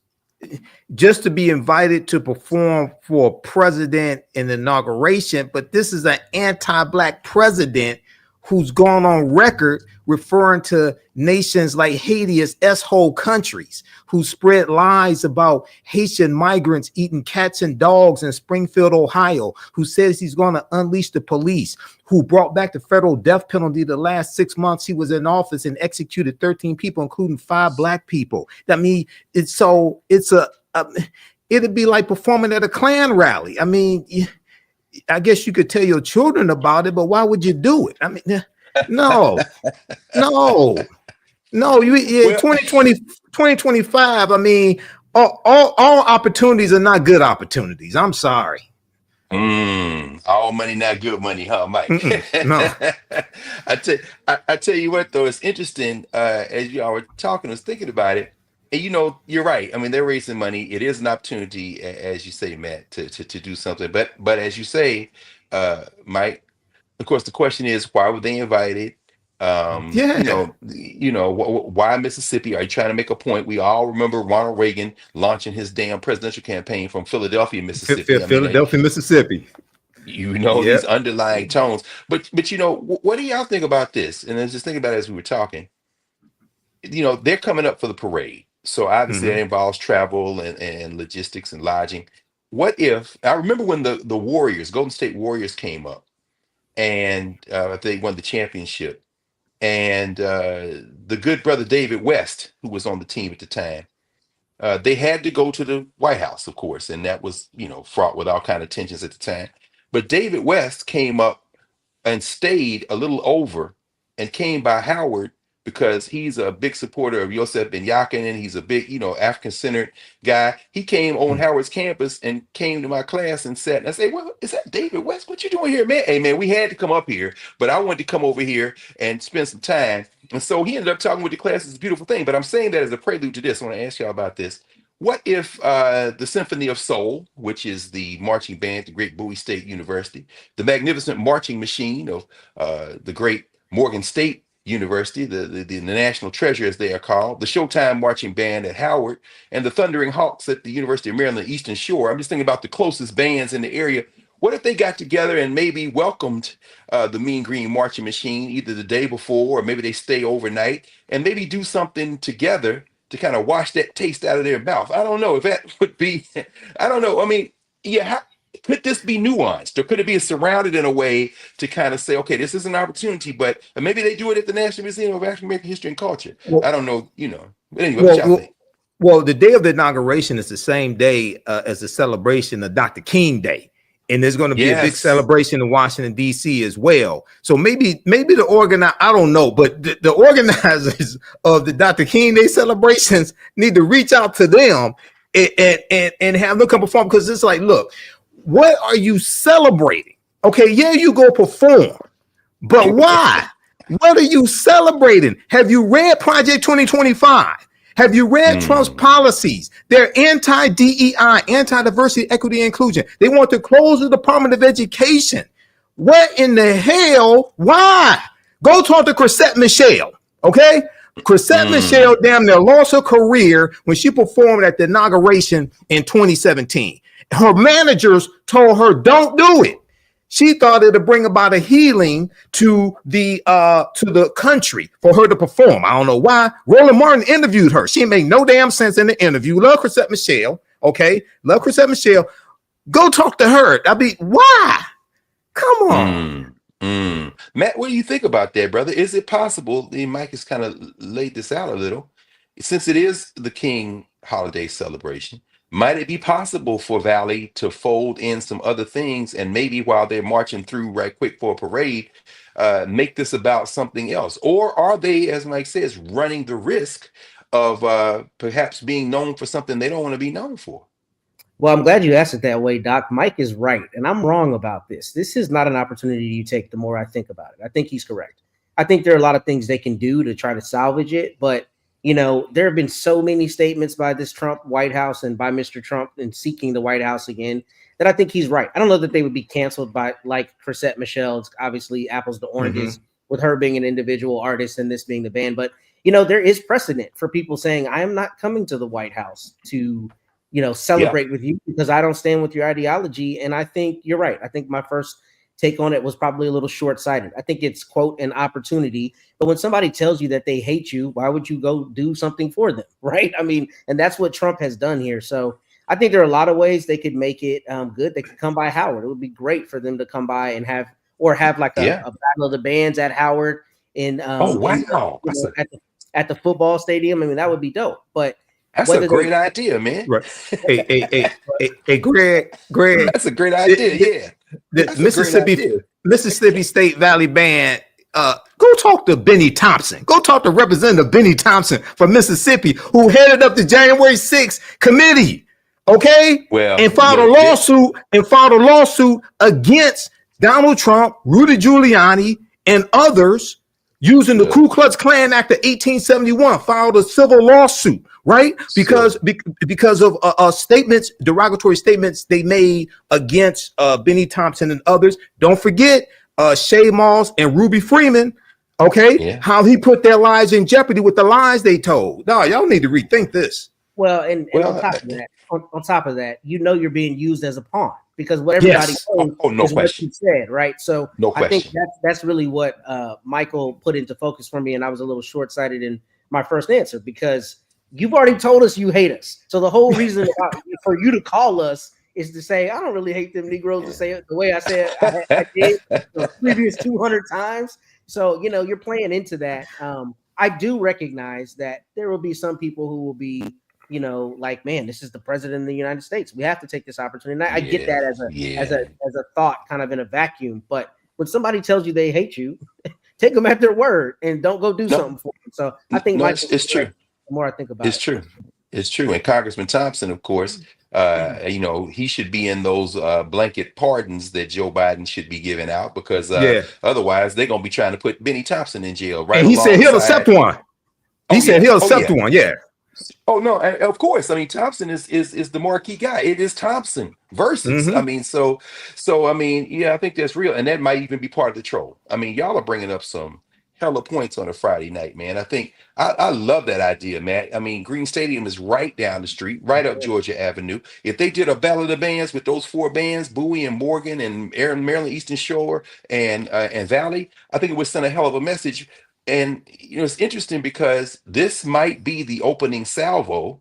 just to be invited to perform for a president in the inauguration, but this is an anti-Black president who's gone on record referring to nations like Haiti as S-hole countries, who spread lies about Haitian migrants eating cats and dogs in Springfield, Ohio, who says he's going to unleash the police, who brought back the federal death penalty the last 6 months he was in office and executed 13 people, including 5 black people. I mean, it'd be like performing at a Klan rally. I mean, I guess you could tell your children about it, but why would you do it? I mean, no. 2025. I mean, all opportunities are not good opportunities. I'm sorry. All money, not good money, huh, Mike? No. I tell you what, though, it's interesting. As y'all were talking, I was thinking about it. And you're right. I mean, they're raising money. It is an opportunity, as you say, Matt, to do something. But as you say, Mike, of course, the question is, why were they invited? Why Mississippi? Are you trying to make a point? We all remember Ronald Reagan launching his damn presidential campaign from Philadelphia, Mississippi. Mississippi. These underlying tones. But what do y'all think about this? And I was just thinking about it as we were talking. They're coming up for the parade. So obviously that involves travel and logistics and lodging. What if, I remember when the Warriors, Golden State Warriors came up and they won the championship. And the good brother David West, who was on the team at the time, they had to go to the White House, of course. And that was, fraught with all kind of tensions at the time. But David West came up and stayed a little over and came by Howard because he's a big supporter of Yosef Ben Yakin, and he's a big, African-centered guy. He came on Howard's campus and came to my class and sat. And I said, well, is that David West? What you doing here, man? Hey, man, we had to come up here, but I wanted to come over here and spend some time. And so he ended up talking with the class. It's a beautiful thing. But I'm saying that as a prelude to this. I want to ask y'all about this. What if the Symphony of Soul, which is the marching band at the great Bowie State University, the magnificent marching machine of the great Morgan State University, the national treasure as they are called, the Showtime marching band at Howard, and the Thundering Hawks at the University of Maryland Eastern Shore. I'm just thinking about the closest bands in the area. What if they got together and maybe welcomed the Mean Green Marching Machine either the day before, or maybe they stay overnight and maybe do something together to kind of wash that taste out of their mouth? I don't know if that would be, I don't know. I mean, could this be nuanced, or could it be surrounded in a way to kind of say, okay, this is an opportunity, but maybe they do it at the National Museum of African American History and Culture. Well, I don't know, But anyway, what y'all think? Well, the day of the inauguration is the same day as the celebration of Dr. King Day. And there's going to be a big celebration in Washington, D.C. as well. So maybe the I don't know, but the organizers of the Dr. King Day celebrations need to reach out to them and have them come perform, because it's like, look, what are you celebrating? Okay, yeah, you go perform, but why? What are you celebrating? Have you read Project 2025? Have you read Trump's policies? They're anti-DEI, anti-diversity, equity, and inclusion. They want to close the Department of Education. What in the hell? Why? Go talk to Chrisette Michele, okay? Chrisette Michele damn near lost her career when she performed at the inauguration in 2017. Her managers told her, don't do it. She thought it would bring about a healing to the country for her to perform. I don't know why. Roland Martin interviewed her. She made no damn sense in the interview. Love Chrisette Michele, okay? Love Chrisette Michele. Go talk to her. I mean, why? Come on. Matt, what do you think about that, brother? Is it possible, and Mike has kind of laid this out a little, since it is the King holiday celebration, might it be possible for Valley to fold in some other things, and maybe while they're marching through right quick for a parade, make this about something else? Or are they, as Mike says, running the risk of perhaps being known for something they don't want to be known for? Well, I'm glad you asked it that way, Doc. Mike is right, and I'm wrong about this. This is not an opportunity you take the more I think about it. I think he's correct. I think there are a lot of things they can do to try to salvage it, but there have been so many statements by this Trump White House and by Mr. Trump in seeking the White House again that I think he's right. I don't know that they would be canceled by like Chrisette Michele. It's obviously apples to oranges with her being an individual artist and this being the band. But, there is precedent for people saying, I am not coming to the White House to, celebrate with you because I don't stand with your ideology. And I think you're right. I think my first take on it was probably a little short-sighted. I think it's, quote, an opportunity. But when somebody tells you that they hate you, why would you go do something for them, right? I mean, and that's what Trump has done here. So I think there are a lot of ways they could make it good. They could come by Howard. It would be great for them to come by and have like a battle of the bands at Howard at the football stadium. I mean, that would be dope. But that's a great idea, man. Right. Hey, Greg. That's a great idea. Yeah. The Mississippi State Valley Band. Go talk to Benny Thompson. Go talk to Representative Benny Thompson from Mississippi, who headed up the January 6th committee. Okay. Well, and filed a lawsuit against Donald Trump, Rudy Giuliani, and others using the Ku Klux Klan Act of 1871. Filed a civil lawsuit, right? Because of statements, derogatory statements they made against Benny Thompson and others. Don't forget Shay Moss and Ruby Freeman. Okay, how he put their lives in jeopardy with the lies they told. No, y'all need to rethink this. Well, and on top of that, you know you're being used as a pawn because what everybody knows is what you said, right? So I think that's really what Michael put into focus for me, and I was a little short-sighted in my first answer because you've already told us you hate us. So the whole reason for you to call us is to say, I don't really hate them Negroes to say it the way I said I did the previous 200 times. So, you know, you're playing into that. I do recognize that there will be some people who will be, you know, like, man, this is the president of the United States. We have to take this opportunity. And I get that as a thought kind of in a vacuum. But when somebody tells you they hate you, take them at their word and don't go do something for them. So I think it's true. The more I think about it's true. It's true. And Congressman Thompson, of course, you know, he should be in those blanket pardons that Joe Biden should be giving out because otherwise they're going to be trying to put Benny Thompson in jail. Right. And he said he'll accept one. He said he'll accept one. Yeah. Oh, no, of course. I mean, Thompson is the marquee guy. It is Thompson versus. I mean, so I mean, yeah, I think that's real. And that might even be part of the troll. I mean, y'all are bringing up some hella points on a Friday night, man. I think I love that idea, Matt. I mean, Green Stadium is right down the street, right up Georgia Avenue. If they did a battle of the bands with those four bands, Bowie and Morgan and Maryland Eastern Shore and Valley, I think it would send a hell of a message. And you know, it's interesting because this might be the opening salvo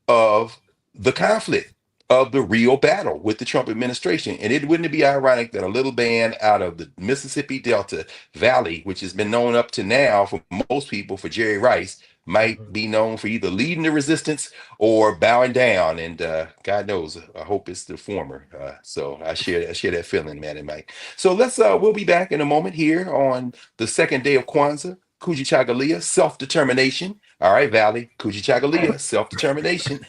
of the conflict, of the real battle with the Trump administration. And it wouldn't be ironic that a little band out of the Mississippi Delta Valley, which has been known up to now for most people for Jerry Rice, might be known for either leading the resistance or bowing down. And God knows, I hope it's the former. So I share that feeling, man and Mike. So we'll be back in a moment here on the second day of Kwanzaa. Kujichagulia, self-determination. All right, Valley, Kujichagulia, self-determination.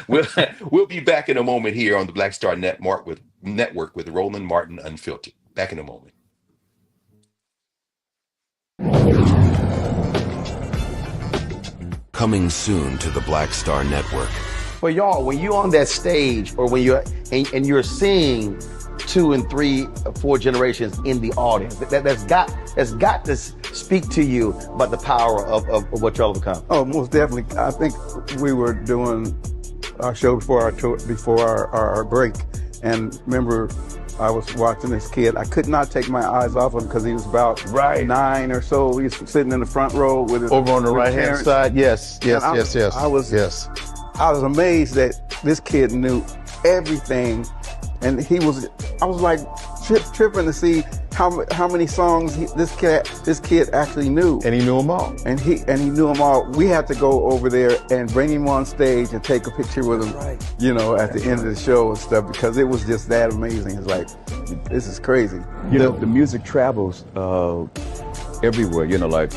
We'll be back in a moment here on the Black Star Network with Roland Martin Unfiltered. Back in a moment. Coming soon to the Black Star Network. For y'all, when you're on that stage or when you're and you're seeing 2 and 3 or 4 generations in the audience, that's got to speak to you about the power of what y'all have become. Oh, most definitely. I think we were doing our show before our break, and remember, I was watching this kid. I could not take my eyes off him because he was about 9 or so. He was sitting in the front row with his over on the right hand side. Yes. I was amazed that this kid knew everything. And I was like tripping to see how many songs this kid actually knew. And he knew them all. And he knew them all. We had to go over there and bring him on stage and take a picture with him, you know, at the end of the show and stuff, because it was just that amazing. It's like, this is crazy. You know, the music travels everywhere, you know, like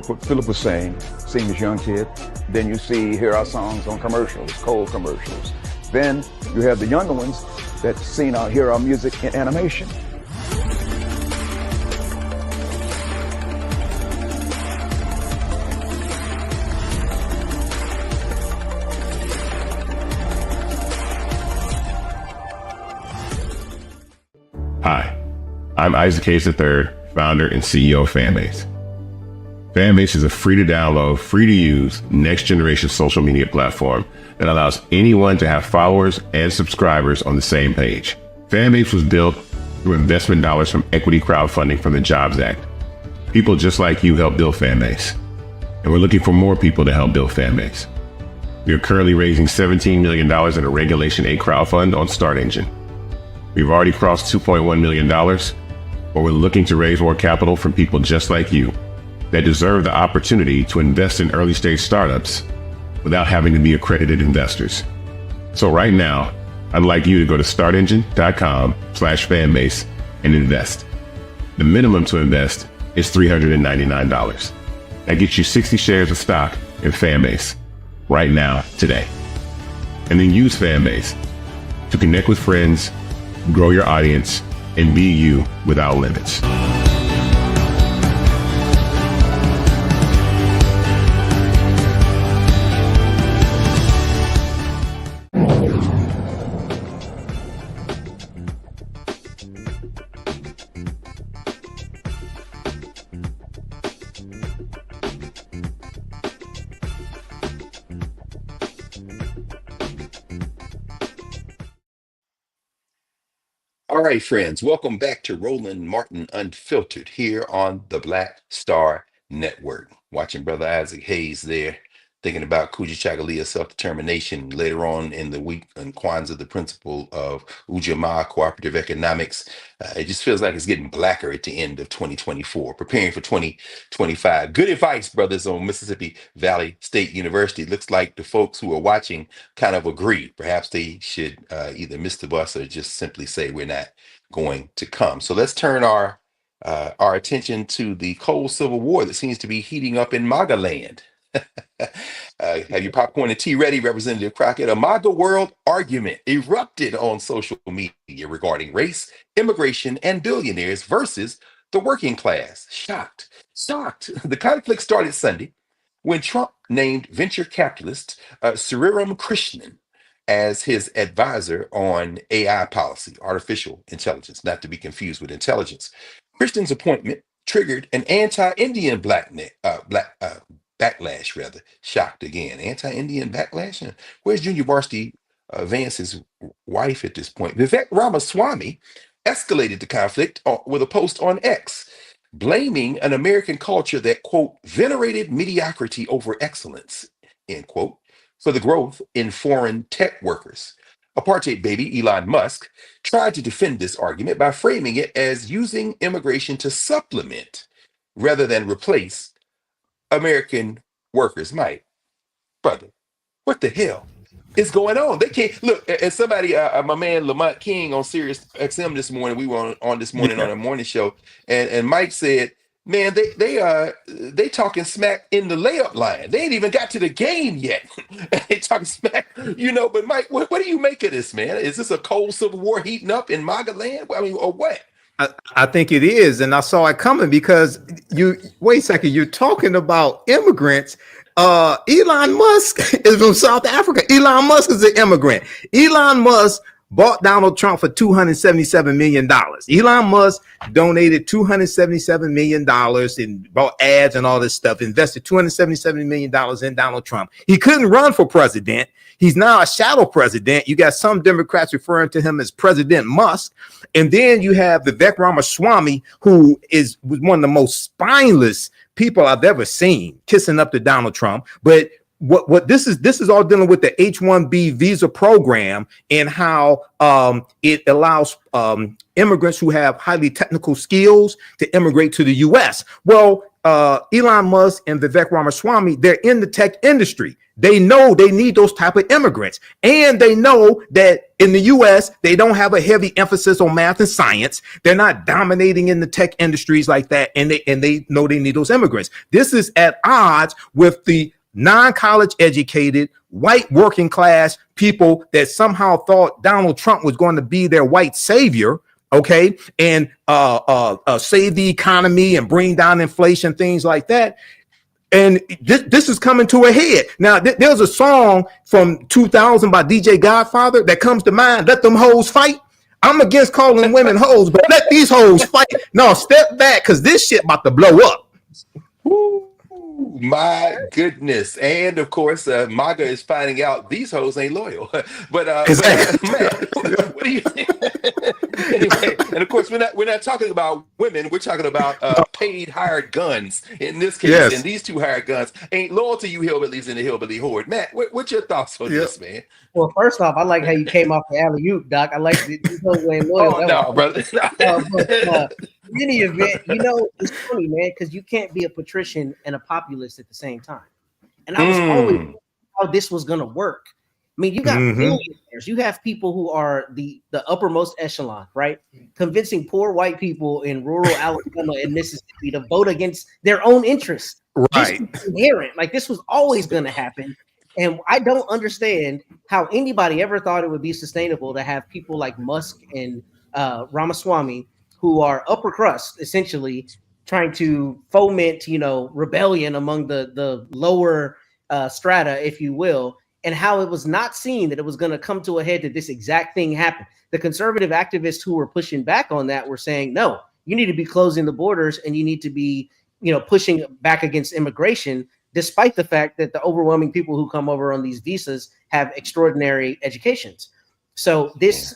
what Philip was saying, seeing this young kid, then you hear our songs on commercials, cold commercials. Then you have the younger ones that hear our music in animation. Hi, I'm Isaac Hayes III, founder and CEO of Fanbase. Fanbase is a free to download, free to use, next generation social media platform that allows anyone to have followers and subscribers on the same page. Fanbase was built through investment dollars from equity crowdfunding from the Jobs Act. People just like you help build Fanbase, and we're looking for more people to help build Fanbase. We are currently raising $17 million in a Regulation A crowdfund on Start Engine. We've already crossed $2.1 million, but we're looking to raise more capital from people just like you that deserve the opportunity to invest in early stage startups without having to be accredited investors. So right now, I'd like you to go to startengine.com/fanbase and invest. The minimum to invest is $399. That gets you 60 shares of stock in Fanbase right now, today. And then use Fanbase to connect with friends, grow your audience, and be you without limits. All right, friends, welcome back to Roland Martin Unfiltered here on the Black Star Network. Watching Brother Isaac Hayes there, thinking about Kujichagulia self-determination. Later on in the week in Kwanzaa, the principle of Ujamaa cooperative economics. It just feels like it's getting blacker at the end of 2024, preparing for 2025. Good advice, brothers, on Mississippi Valley State University. Looks like the folks who are watching kind of agree. Perhaps they should either miss the bus or just simply say we're not going to come. So let's turn our attention to the cold civil war that seems to be heating up in MAGA land. Have your popcorn and tea ready, Representative Crockett? A MAGA world argument erupted on social media regarding race, immigration, and billionaires versus the working class. Shocked. The conflict started Sunday when Trump named venture capitalist Sriram Krishnan as his advisor on AI policy, artificial intelligence, not to be confused with intelligence. Krishna's appointment triggered an anti-Indian backlash, rather. Shocked again. Anti-Indian backlash? Where's Junior Varsity Vance's wife at this point? Vivek Ramaswamy escalated the conflict with a post on X, blaming an American culture that, quote, venerated mediocrity over excellence, end quote, for the growth in foreign tech workers. Apartheid baby Elon Musk tried to defend this argument by framing it as using immigration to supplement rather than replace American workers. Might, brother, what the hell is going on? They can't look. And somebody, my man Lamont King on Sirius XM this morning. We were on this morning on a morning show, and Mike said, "Man, they talking smack in the layup line. They ain't even got to the game yet. They talking smack, you know." But Mike, what do you make of this, man? Is this a cold civil war heating up in MAGA land? I mean, or what? I think it is, and I saw it coming because wait a second, you're talking about immigrants. Elon Musk is from South Africa. Elon Musk is an immigrant. Elon Musk bought Donald Trump for $277 million. Elon Musk donated $277 million and bought ads and all this stuff, invested $277 million in Donald Trump. He couldn't run for president. He's now a shadow president. You got some Democrats referring to him as President Musk. And then you have Vivek Ramaswamy, who was one of the most spineless people I've ever seen, kissing up to Donald Trump. But what this is all dealing with the H-1B visa program and how it allows immigrants who have highly technical skills to immigrate to the U.S. Well, Elon Musk and Vivek Ramaswamy, they're in the tech industry. They know they need those type of immigrants. And they know that in the U.S., they don't have a heavy emphasis on math and science. They're not dominating in the tech industries like that. And they know they need those immigrants. This is at odds with the non-college educated, white working class people that somehow thought Donald Trump was going to be their white savior, okay, and save the economy and bring down inflation, things like that. And this is coming to a head. Now, there's a song from 2000 by DJ Godfather that comes to mind, "Let Them Hoes Fight." I'm against calling women hoes, but let these hoes fight. No, step back, because this shit about to blow up. My goodness. And of course, MAGA is finding out these hoes ain't loyal. Matt, what do you think? Anyway, and of course, we're not talking about women, we're talking about paid hired guns in this case. Yes. And these two hired guns ain't loyal to you hillbillies in the hillbilly horde. Matt, what's your thoughts on this, man? Well, first off, I like how you came off the alley oop, Doc. I like the loyal. Oh no, brother. In any event, it's funny, man, because you can't be a patrician and a populist at the same time. And I was always how this was going to work. I mean, you got billionaires. You have people who are the uppermost echelon, right? Convincing poor white people in rural Alabama and Mississippi to vote against their own interests. Right. This is inherent. Like, this was always going to happen. And I don't understand how anybody ever thought it would be sustainable to have people like Musk and Ramaswamy, who are upper crust, essentially trying to foment, rebellion among the lower strata, if you will, and how it was not seen that it was going to come to a head that this exact thing happened. The conservative activists who were pushing back on that were saying, no, you need to be closing the borders and you need to be, pushing back against immigration, despite the fact that the overwhelming people who come over on these visas have extraordinary educations. So this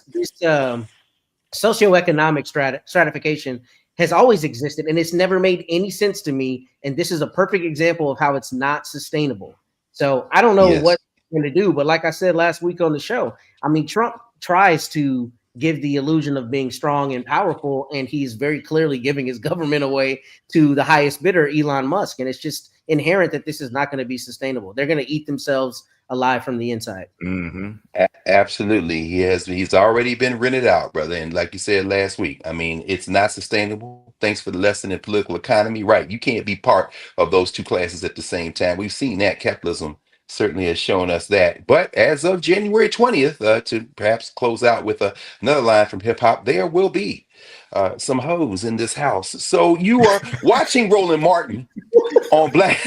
socioeconomic stratification has always existed, and it's never made any sense to me. And this is a perfect example of how it's not sustainable. So I don't know what they're going to do, but like I said last week on the show, I mean, Trump tries to give the illusion of being strong and powerful, and he's very clearly giving his government away to the highest bidder, Elon Musk. And it's just inherent that this is not going to be sustainable. They're going to eat themselves alive from the inside. Absolutely. He's already been rented out, brother. And like you said last week, I mean, it's not sustainable. Thanks for the lesson in political economy. Right. You can't be part of those two classes at the same time. We've seen that. Capitalism certainly has shown us that. But as of January 20th, to perhaps close out with another line from hip hop, there will be some hoes in this house. So you are watching Roland Martin on Black.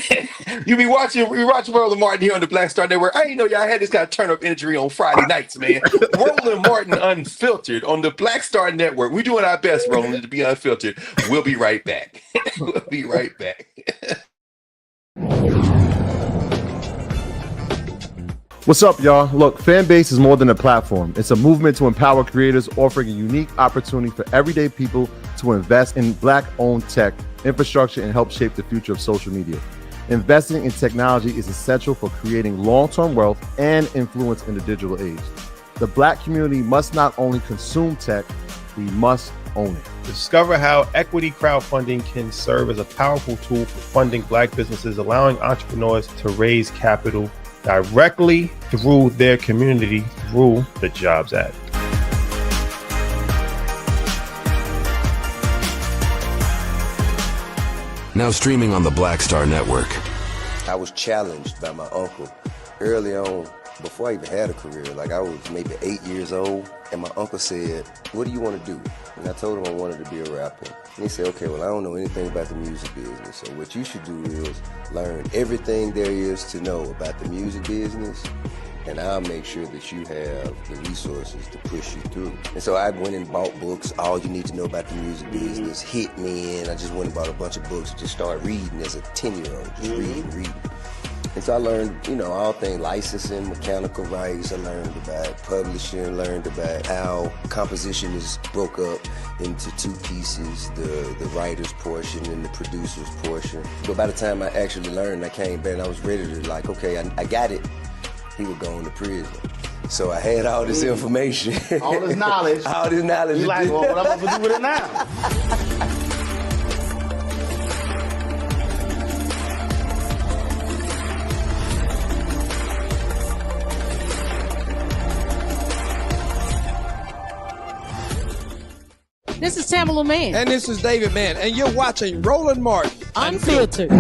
You're watching Roland Martin here on the Black Star Network. I didn't know y'all had this kind of turn up injury on Friday nights, man. Roland Martin Unfiltered on the Black Star Network. We're doing our best, Roland, to be unfiltered. We'll be right back. We'll be right back. What's up, y'all? Look, Fanbase is more than a platform. It's a movement to empower creators, offering a unique opportunity for everyday people to invest in Black-owned tech, infrastructure, and help shape the future of social media. Investing in technology is essential for creating long-term wealth and influence in the digital age. The Black community must not only consume tech, we must own it. Discover how equity crowdfunding can serve as a powerful tool for funding Black businesses, allowing entrepreneurs to raise capital directly through their community through the Jobs Act. Now streaming on the Black Star Network. I was challenged by my uncle early on, before I even had a career. Like, I was maybe 8 years old, and my uncle said, "What do you want to do?" And I told him I wanted to be a rapper. And he said, "Okay, well, I don't know anything about the music business, so what you should do is learn everything there is to know about the music business, and I'll make sure that you have the resources to push you through." And so I went and bought books, All You Need to Know About the Music Business, Hit Me In. I just went and bought a bunch of books and just started reading as a 10-year-old, just reading. And so I learned, all things licensing, mechanical rights. I learned about publishing, learned about how composition is broke up into two pieces, the writer's portion and the producer's portion. But by the time I actually learned, I came back and I was ready to okay, I got it. He would go into prison. So I had all this information. All this knowledge. All this knowledge. You like, well, what I'm going to do with it now? This is Tamala Mann. And this is David Mann. And you're watching Roland Martin Unfiltered.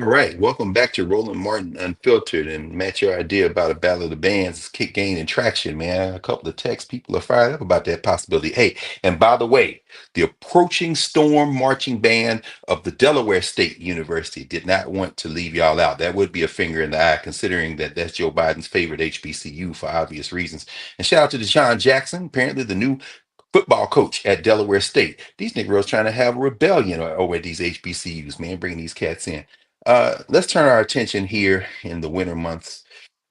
All right, welcome back to Roland Martin Unfiltered. And Matt, your idea about a battle of the bands is kick gaining traction, man. A couple of texts, people are fired up about that possibility. Hey, and by the way, the approaching storm marching band of the Delaware State University did not want to leave y'all out. That would be a finger in the eye, considering that that's Joe Biden's favorite HBCU for obvious reasons. And shout out to Deshaun Jackson, apparently the new football coach at Delaware State. These Negroes trying to have a rebellion over these HBCUs, man, bringing these cats in. Let's turn our attention here in the winter months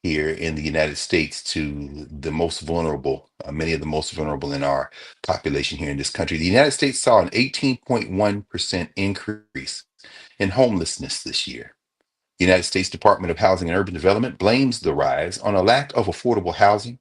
here in the United States to the most vulnerable, many of the most vulnerable in our population here in this country. The United States saw an 18.1% increase in homelessness this year. The United States Department of Housing and Urban Development blames the rise on a lack of affordable housing,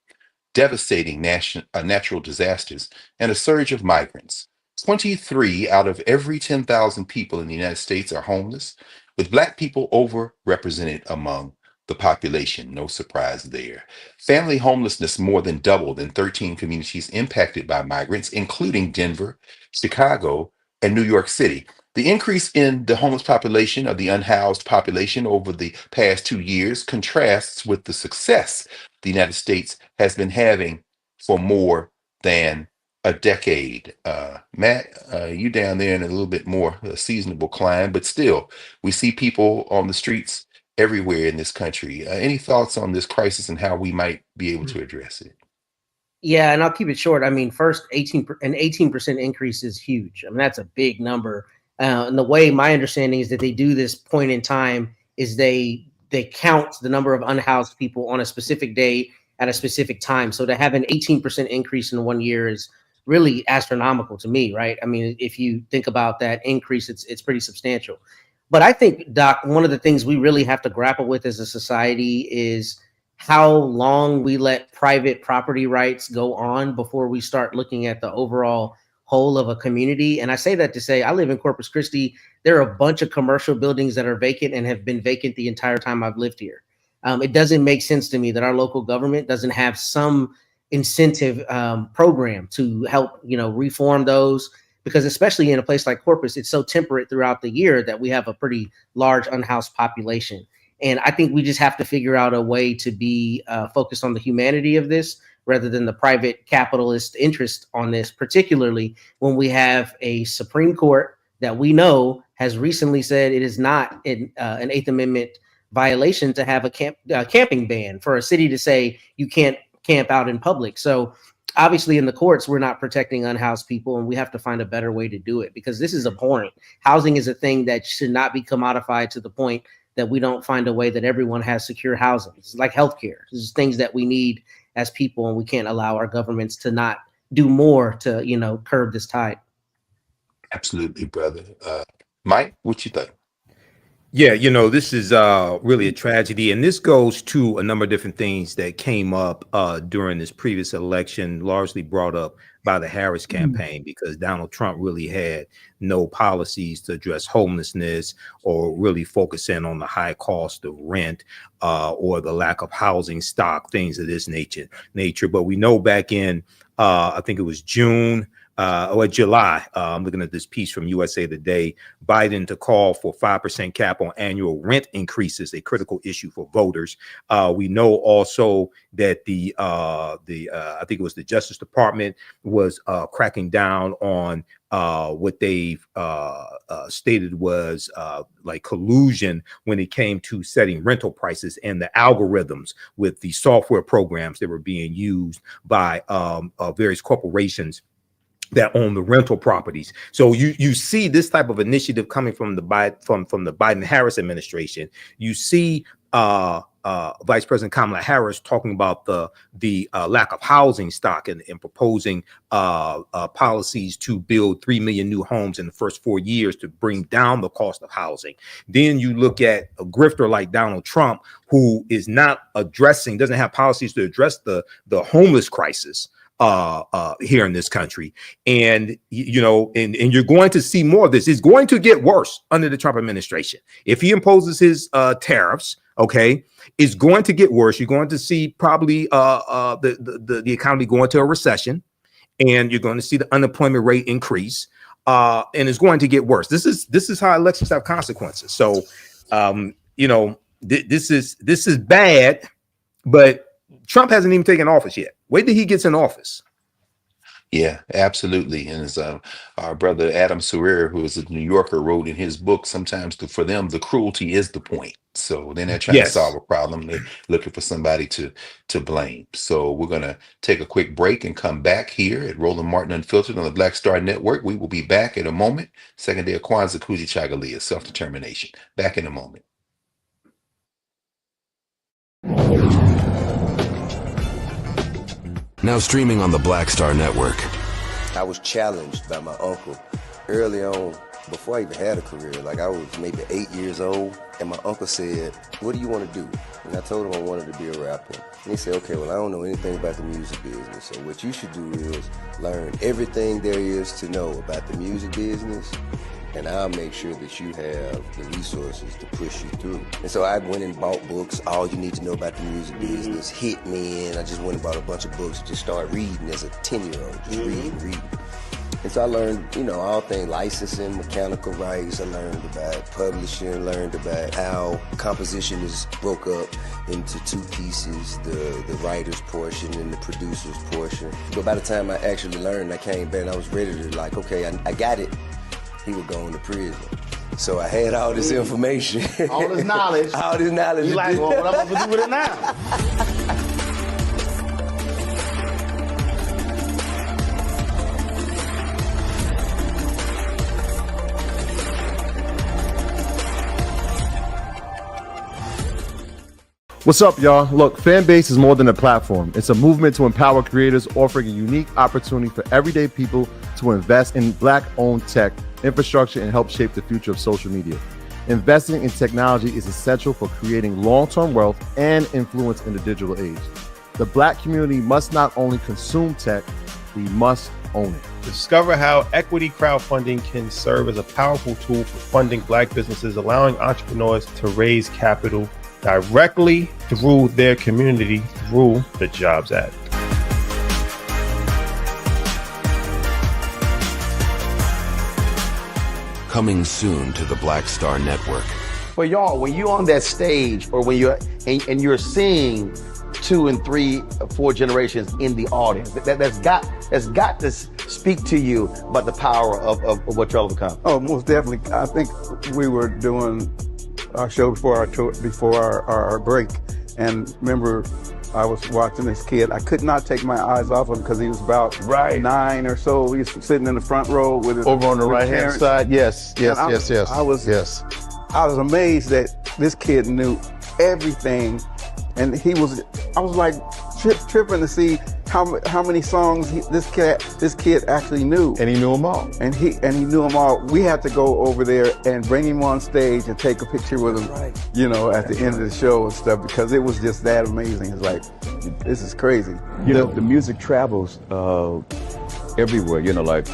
devastating natural disasters, and a surge of migrants. 23 out of every 10,000 people in the United States are homeless, with Black people overrepresented among the population. No surprise there. Family homelessness more than doubled in 13 communities impacted by migrants, including Denver, Chicago, and New York City. The increase in the homeless population, or the unhoused population, over the past 2 years contrasts with the success the United States has been having for more than a decade. Matt, you down there in a little bit more seasonable climb, but still, we see people on the streets everywhere in this country. Any thoughts on this crisis and how we might be able to address it? Yeah, and I'll keep it short. I mean, first, an 18% increase is huge. I mean, that's a big number. And the way my understanding is that they do this point in time is they count the number of unhoused people on a specific day at a specific time. So to have an 18% increase in 1 year is really astronomical to me, right? I mean, if you think about that increase, it's pretty substantial. But I think, Doc, one of the things we really have to grapple with as a society is how long we let private property rights go on before we start looking at the overall whole of a community. And I say that to say, I live in Corpus Christi. There are a bunch of commercial buildings that are vacant and have been vacant the entire time I've lived here. It doesn't make sense to me that our local government doesn't have some incentive program to help, reform those, because especially in a place like Corpus, it's so temperate throughout the year that we have a pretty large unhoused population. And I think we just have to figure out a way to be focused on the humanity of this rather than the private capitalist interest on this, particularly when we have a Supreme Court that we know has recently said it is not an Eighth Amendment violation to have a camping ban for a city to say you can't camp out in public. So obviously in the courts, we're not protecting unhoused people, and we have to find a better way to do it because this is abhorrent. Housing is a thing that should not be commodified to the point that we don't find a way that everyone has secure housing. It's like healthcare. This is things that we need as people, and we can't allow our governments to not do more to, curb this tide. Absolutely, brother. Mike, what you think? Yeah, this is really a tragedy, and this goes to a number of different things that came up during this previous election, largely brought up by the Harris campaign, because Donald Trump really had no policies to address homelessness or really focus in on the high cost of rent or the lack of housing stock, things of this nature. But we know back in, I think it was June, or July, I'm looking at this piece from USA Today, Biden to call for 5% cap on annual rent increases, a critical issue for voters. We know also that I think it was the Justice Department was cracking down on what they stated was like collusion when it came to setting rental prices and the algorithms with the software programs that were being used by various corporations that own the rental properties. So you see this type of initiative coming from the Biden-Harris administration. You see Vice President Kamala Harris talking about the lack of housing stock and proposing policies to build 3 million new homes in the first 4 years to bring down the cost of housing. Then you look at a grifter like Donald Trump, who is not doesn't have policies to address the homeless crisis here in this country. And, and you're going to see more of this. It's going to get worse under the Trump administration. If he imposes his tariffs, okay, it's going to get worse. You're going to see probably the economy go into a recession, and you're going to see the unemployment rate increase, and it's going to get worse. This is how elections have consequences. So This is bad, but Trump hasn't even taken office yet. Wait till he gets in office. Yeah, absolutely. And as our brother Adam Sarir, who is a New Yorker, wrote in his book, sometimes for them, the cruelty is the point. So they're not trying to solve Yes. a problem. They're looking for somebody to blame. So we're going to take a quick break and come back here at Roland Martin Unfiltered on the Black Star Network. We will be back in a moment. Second day of Kwanzaa, Kuji Chagalia, self-determination. Back in a moment. Now streaming on the Black Star Network. I was challenged by my uncle early on, before I even had a career. Like I was maybe 8 years old, and my uncle said, "What do you want to do?" And I told him I wanted to be a rapper. And he said, "Okay, well, I don't know anything about the music business, so what you should do is learn everything there is to know about the music business, and I'll make sure that you have the resources to push you through." And so I went and bought books, All You Need to Know About the Music Business, Hit Me In. I just went and bought a bunch of books and just started reading as a 10-year-old, just reading. And so I learned, all things licensing, mechanical rights. I learned about publishing, learned about how composition is broke up into two pieces, the writer's portion and the producer's portion. But by the time I actually learned, I came back and I was ready to okay, I got it. He would go into prison. So I had all this information. All this knowledge. All this knowledge. You like, well, what am I going to do with it now? What's up, y'all? Look, Fanbase is more than a platform. It's a movement to empower creators, offering a unique opportunity for everyday people to invest in Black-owned tech, infrastructure, and help shape the future of social media. Investing in technology is essential for creating long-term wealth and influence in the digital age. The Black community must not only consume tech, we must own it. Discover how equity crowdfunding can serve as a powerful tool for funding Black businesses, allowing entrepreneurs to raise capital directly through their community through the Jobs Act. Coming soon to the Black Star Network. But y'all, when you're on that stage or when you're and you're seeing 2 and 3, 4 generations in the audience, that's got to speak to you about the power of what y'all have become. Oh, most definitely. I think we were doing our show before our break, and remember, I was watching this kid. I could not take my eyes off him because he was about 9 or so. He was sitting in the front row with his over on the right hand parents. side. Yes. I was amazed that this kid knew everything, and I was like tripping to see how many songs this kid actually knew. And he knew them all. And he knew them all. We had to go over there and bring him on stage and take a picture with him, at the end of the show and stuff, because it was just that amazing. It's like, this is crazy. The music travels everywhere, like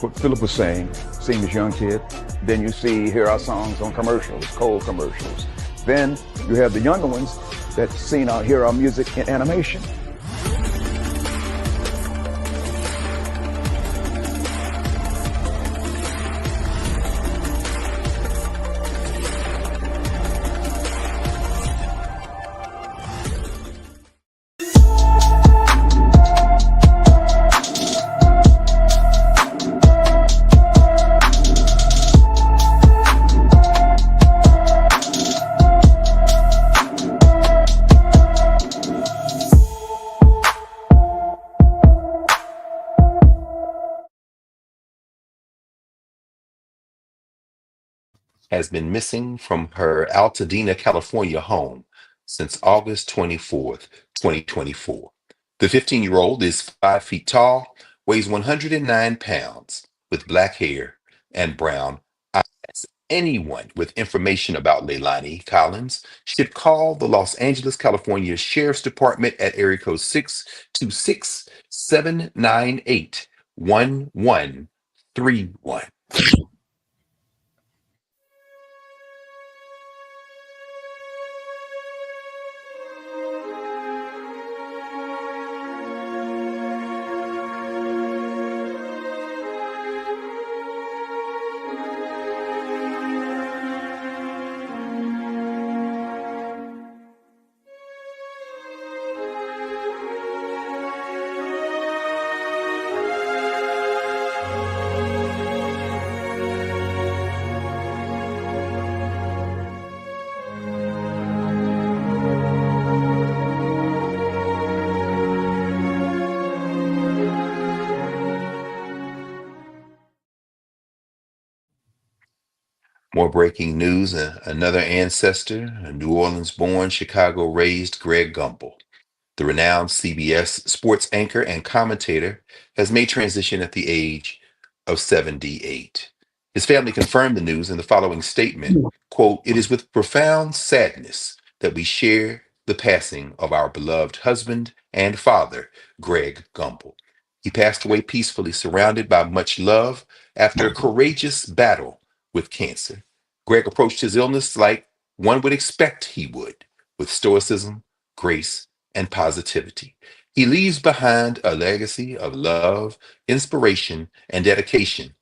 what Philip was saying, seeing this young kid, then you hear our songs on commercials, cold commercials. Then you have the younger ones that hear our music in animation. Has been missing from her Altadena, California home since August 24th, 2024. The 15-year-old is 5 feet tall, weighs 109 pounds, with black hair and brown eyes. Anyone with information about Leilani Collins should call the Los Angeles, California Sheriff's Department at area code 626-798-1131. More breaking news. Another ancestor, a New Orleans-born, Chicago-raised Greg Gumbel, the renowned CBS sports anchor and commentator, has made transition at the age of 78. His family confirmed the news in the following statement, quote, "It is with profound sadness that we share the passing of our beloved husband and father, Greg Gumbel. He passed away peacefully, surrounded by much love after a courageous battle with cancer. Greg approached his illness like one would expect he would, with stoicism, grace, and positivity. He leaves behind a legacy of love, inspiration, and dedication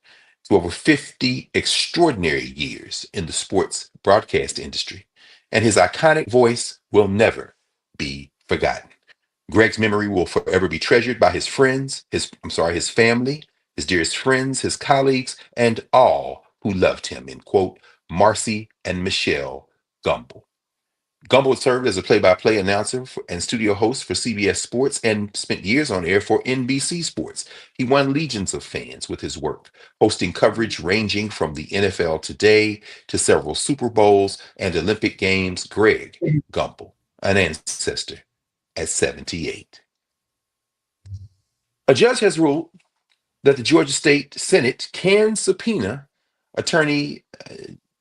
to over 50 extraordinary years in the sports broadcast industry, and his iconic voice will never be forgotten. Greg's memory will forever be treasured by his friends, his family, his dearest friends, his colleagues, and all who loved him," end quote. Marcy and Michelle Gumbel. Gumbel served as a play-by-play announcer and studio host for CBS Sports and spent years on air for NBC Sports. He won legions of fans with his work, hosting coverage ranging from the NFL Today to several Super Bowls and Olympic Games. Greg Gumbel, an ancestor at 78. A judge has ruled that the Georgia State Senate can subpoena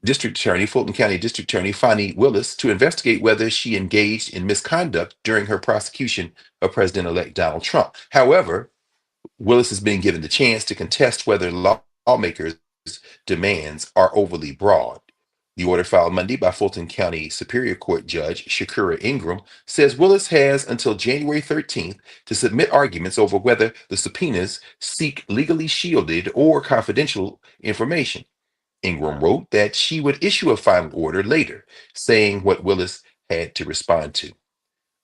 District Attorney, Fulton County District Attorney Fani Willis to investigate whether she engaged in misconduct during her prosecution of President-elect Donald Trump. However, Willis is being given the chance to contest whether lawmakers' demands are overly broad. The order filed Monday by Fulton County Superior Court Judge Shakura Ingram says Willis has until January 13th to submit arguments over whether the subpoenas seek legally shielded or confidential information. Ingram wrote that she would issue a final order later, saying what Willis had to respond to.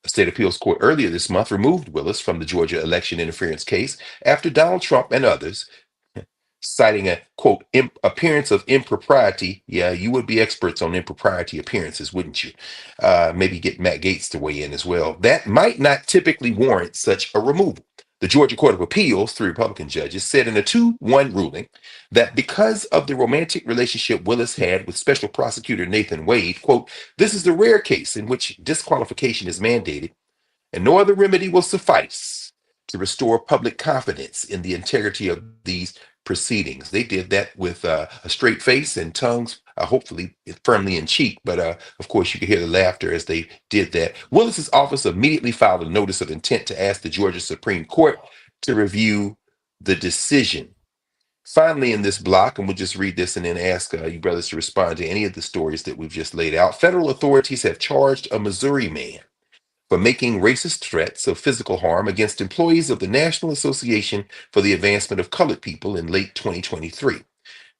A state appeals court earlier this month removed Willis from the Georgia election interference case after Donald Trump and others, citing a, quote, appearance of impropriety. Yeah, you would be experts on impropriety appearances, wouldn't you? Maybe get Matt Gaetz to weigh in as well. That might not typically warrant such a removal. The Georgia Court of Appeals, 3 Republican judges, said in a 2-1 ruling that because of the romantic relationship Willis had with Special Prosecutor Nathan Wade, quote, "This is the rare case in which disqualification is mandated and no other remedy will suffice to restore public confidence in the integrity of these proceedings." They did that with a straight face and tongues, hopefully firmly in cheek. But of course, you could hear the laughter as they did that. Willis's office immediately filed a notice of intent to ask the Georgia Supreme Court to review the decision. Finally, in this block, and we'll just read this and then ask you brothers to respond to any of the stories that we've just laid out. Federal authorities have charged a Missouri man for making racist threats of physical harm against employees of the National Association for the Advancement of Colored People in late 2023.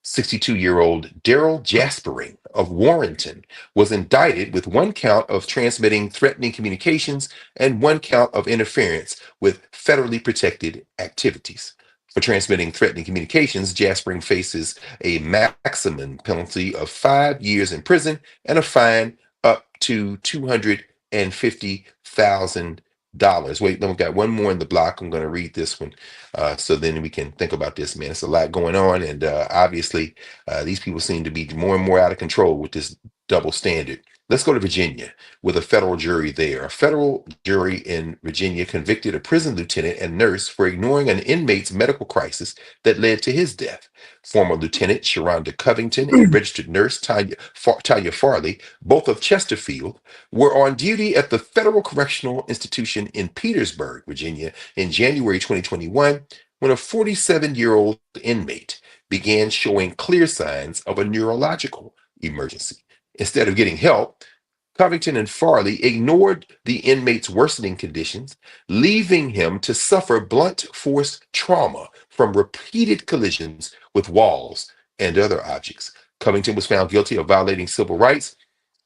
62-year-old Daryl Jaspering of Warrenton was indicted with 1 count of transmitting threatening communications and 1 count of interference with federally protected activities. For transmitting threatening communications, Jaspering faces a maximum penalty of 5 years in prison and a fine up to $250,000. Wait, then we got one more in the block. I'm going to read this one so then we can think about this, man. It's a lot going on. And obviously, these people seem to be more and more out of control with this double standard. Let's go to Virginia with a federal jury there. A federal jury in Virginia convicted a prison lieutenant and nurse for ignoring an inmate's medical crisis that led to his death. Former Lieutenant Sharonda Covington and registered nurse Tanya Farley, both of Chesterfield, were on duty at the Federal Correctional Institution in Petersburg, Virginia, in January 2021, when a 47-year-old inmate began showing clear signs of a neurological emergency. Instead of getting help, Covington and Farley ignored the inmate's worsening conditions, leaving him to suffer blunt force trauma from repeated collisions with walls and other objects. Covington was found guilty of violating civil rights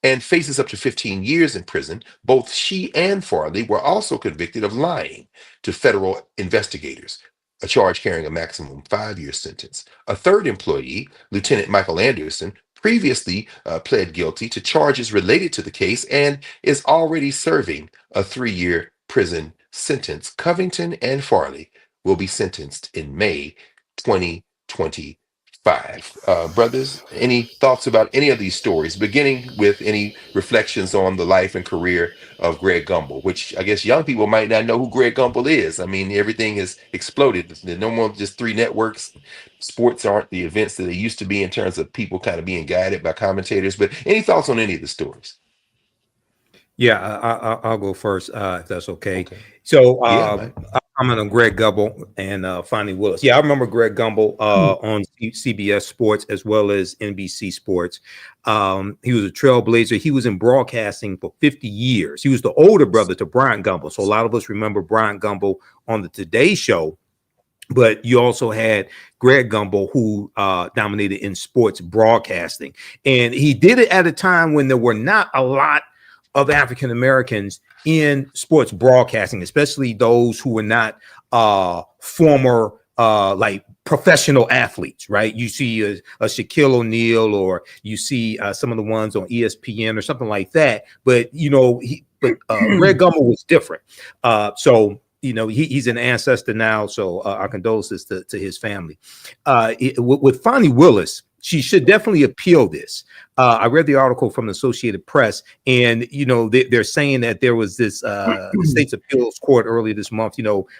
and faces up to 15 years in prison. Both she and Farley were also convicted of lying to federal investigators, a charge carrying a maximum 5-year sentence. A third employee, Lieutenant Michael Anderson, previously pled guilty to charges related to the case and is already serving a 3-year prison sentence. Covington and Farley will be sentenced in May 2025. 5. Brothers, any thoughts about any of these stories, beginning with any reflections on the life and career of Greg Gumbel, which I guess young people might not know who Greg Gumbel is. I mean, everything has exploded. There's no more just 3 networks. Sports aren't the events that they used to be in terms of people kind of being guided by commentators. But any thoughts on any of the stories? Yeah, I'll go first, if that's okay. So I'm on Greg Gumbel and Fani Willis. Yeah, I remember Greg Gumbel on CBS Sports as well as NBC Sports. He was a trailblazer. He was in broadcasting for 50 years. He was the older brother to Brian Gumbel. So a lot of us remember Brian Gumbel on the Today Show. But you also had Greg Gumbel, who dominated in sports broadcasting. And he did it at a time when there were not a lot of African Americans in sports broadcasting, especially those who were not former like professional athletes, right? You see a Shaquille O'Neal, or you see some of the ones on ESPN or something like that. But Greg Gumbel was different. So he's an ancestor now. So our condolences to his family. With Fani Willis, she should definitely appeal this. I read the article from the Associated Press, and they're saying that there was this state's appeals court earlier this month,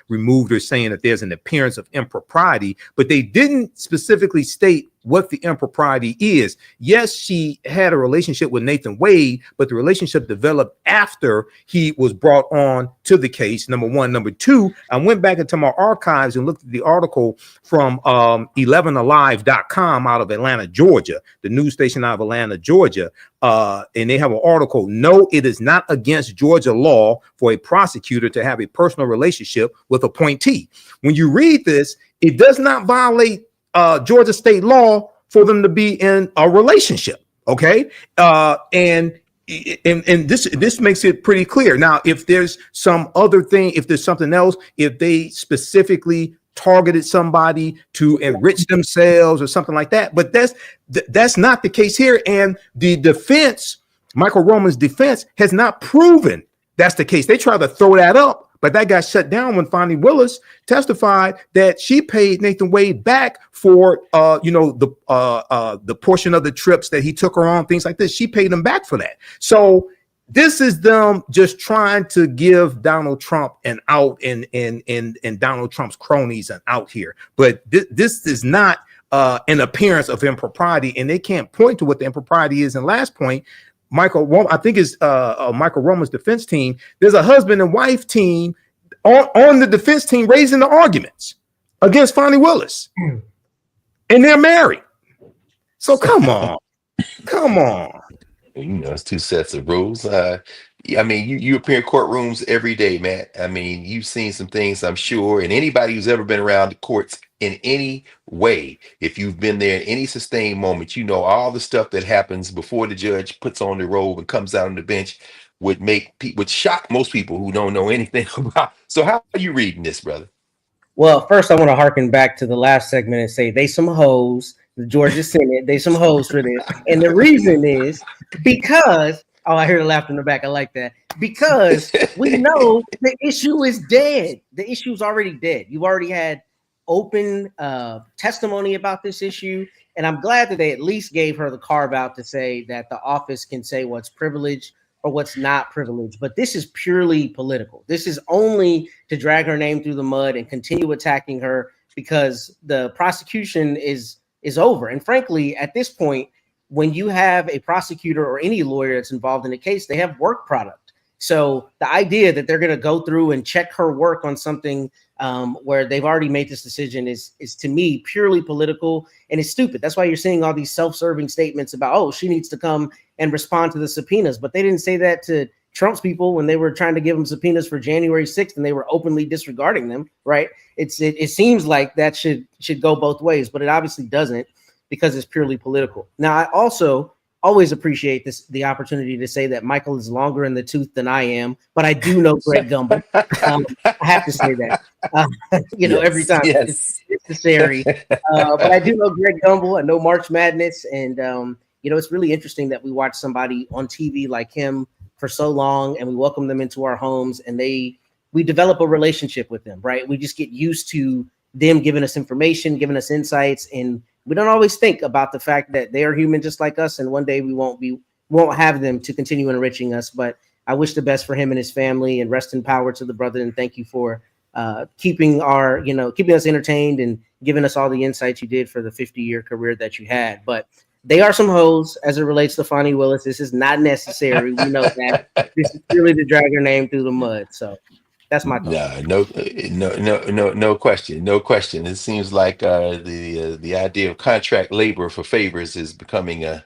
removed her, saying that there's an appearance of impropriety, but they didn't specifically state what the impropriety is. Yes, she had a relationship with Nathan Wade, but the relationship developed after he was brought on to the case, number one. Number two, I went back into my archives and looked at the article from 11alive.com out of Atlanta, Georgia, the news station out of Atlanta, Georgia. And they have an article, "No, it is not against Georgia law for a prosecutor to have a personal relationship with appointee." When you read this, it does not violate Georgia state law for them to be in a relationship. Okay. And this makes it pretty clear. Now, if there's some other thing, if there's something else, if they specifically targeted somebody to enrich themselves or something like that, but that's not the case here. And the defense, Michael Roman's defense, has not proven that's the case. They try to throw that up, but that got shut down when Fani Willis testified that she paid Nathan Wade back for the portion of the trips that he took her on, things like this. She paid him back for that. So this is them just trying to give Donald Trump an out and Donald Trump's cronies an out here. But this is not an appearance of impropriety, and they can't point to what the impropriety is. And last point, Michael Roman's defense team, there's a husband and wife team on the defense team raising the arguments against Fani Willis, and they're married. So come on. It's 2 sets of rules. I mean, you appear in courtrooms every day, Matt. I mean, you've seen some things, I'm sure, and anybody who's ever been around the courts in any way, if you've been there in any sustained moment, all the stuff that happens before the judge puts on the robe and comes out on the bench would shock most people who don't know anything about. So how are you reading this, brother? Well, first I want to harken back to the last segment and say they some hoes. The Georgia Senate, they some hoes for this. And the reason is because, I hear the laughter in the back. I like that. Because we know the issue is dead. The issue is already dead. You've already had open testimony about this issue. And I'm glad that they at least gave her the carve out to say that the office can say what's privileged or what's not privileged. But this is purely political. This is only to drag her name through the mud and continue attacking her because the prosecution is over. And frankly, at this point, when you have a prosecutor or any lawyer that's involved in a case, they have work product. So the idea that they're going to go through and check her work on something where they've already made this decision is to me purely political, and it's stupid. That's why you're seeing all these self-serving statements about, oh, she needs to come and respond to the subpoenas. But they didn't say that to Trump's people when they were trying to give them subpoenas for January 6th and they were openly disregarding them, right? It seems like that should go both ways, but it obviously doesn't because it's purely political. Now, I also always appreciate the opportunity to say that Michael is longer in the tooth than I am, but I do know Greg Gumbel. I have to say that, every time it's necessary. But I do know Greg Gumbel. I know March Madness. And, it's really interesting that we watch somebody on TV like him for so long and we welcome them into our homes and we develop a relationship with them, right? We just get used to them giving us information, giving us insights, and we don't always think about the fact that they are human just like us, and one day we won't have them to continue enriching us. But I wish the best for him and his family, and rest in power to the brother. And thank you for keeping us entertained and giving us all the insights you did for the 50-year career that you had. But they are some hoes as it relates to Fani Willis. This is not necessary. We know that. This is really to drag her name through the mud. So that's my thought. No question. No question. It seems like the idea of contract labor for favors is becoming a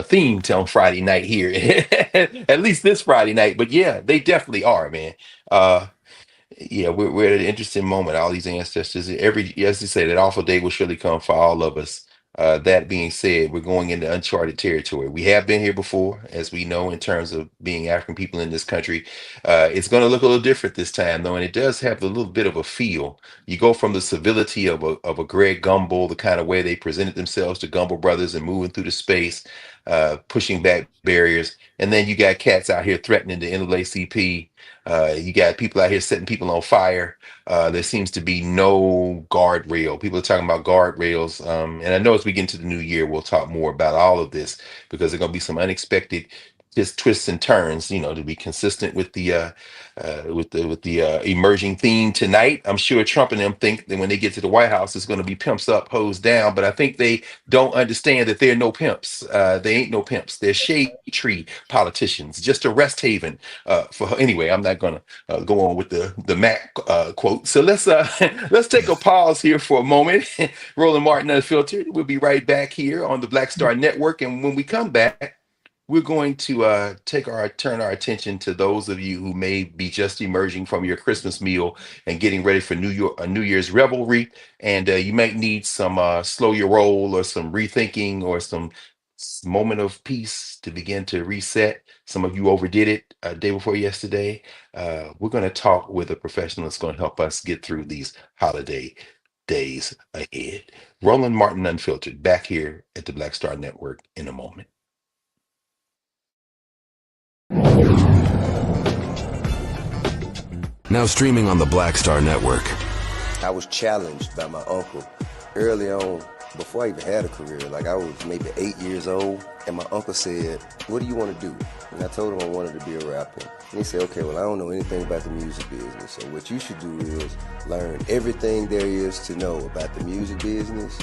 theme on Friday night here, at least this Friday night. But yeah, they definitely are, man. Yeah, we're at an interesting moment. All these ancestors, as you say, that awful day will surely come for all of us. That being said, we're going into uncharted territory. We have been here before, as we know, in terms of being African people in this country. It's going to look a little different this time, though, and it does have a little bit of a feel. You go from the civility of a Greg Gumbel, the kind of way they presented themselves to Gumbel brothers and moving through the space, pushing back barriers, and then you got cats out here threatening the NAACP. You got people out here setting people on fire. There seems to be no guardrail. People are talking about guardrails. And I know as we get into the new year, we'll talk more about all of this, because there are going to be some unexpected just twists and turns, to be consistent with the emerging theme tonight. I'm sure Trump and them think that when they get to the White House, it's going to be pimps up, hoes down. But I think they don't understand that there are no pimps. They ain't no pimps. They're shade tree politicians, just a rest haven. Anyway, I'm not going to go on with the Mac quote. So let's take a pause here for a moment. Roland Martin Unfiltered. We'll be right back here on the Black Star Network, and when we come back, we're going to turn our attention to those of you who may be just emerging from your Christmas meal and getting ready for New Year's revelry, and you might need some slow your roll or some rethinking or some moment of peace to begin to reset. Some of you overdid it day before yesterday. We're going to talk with a professional that's going to help us get through these holiday days ahead. Roland Martin Unfiltered, back here at the Black Star Network in a moment. Now streaming on the Black Star Network. I was challenged by my uncle early on, before I even had a career. Like, I was maybe 8 years old, and my uncle said, "What do you want to do?" And I told him I wanted to be a rapper. And he said, "Okay, well, I don't know anything about the music business, so what you should do is learn everything there is to know about the music business,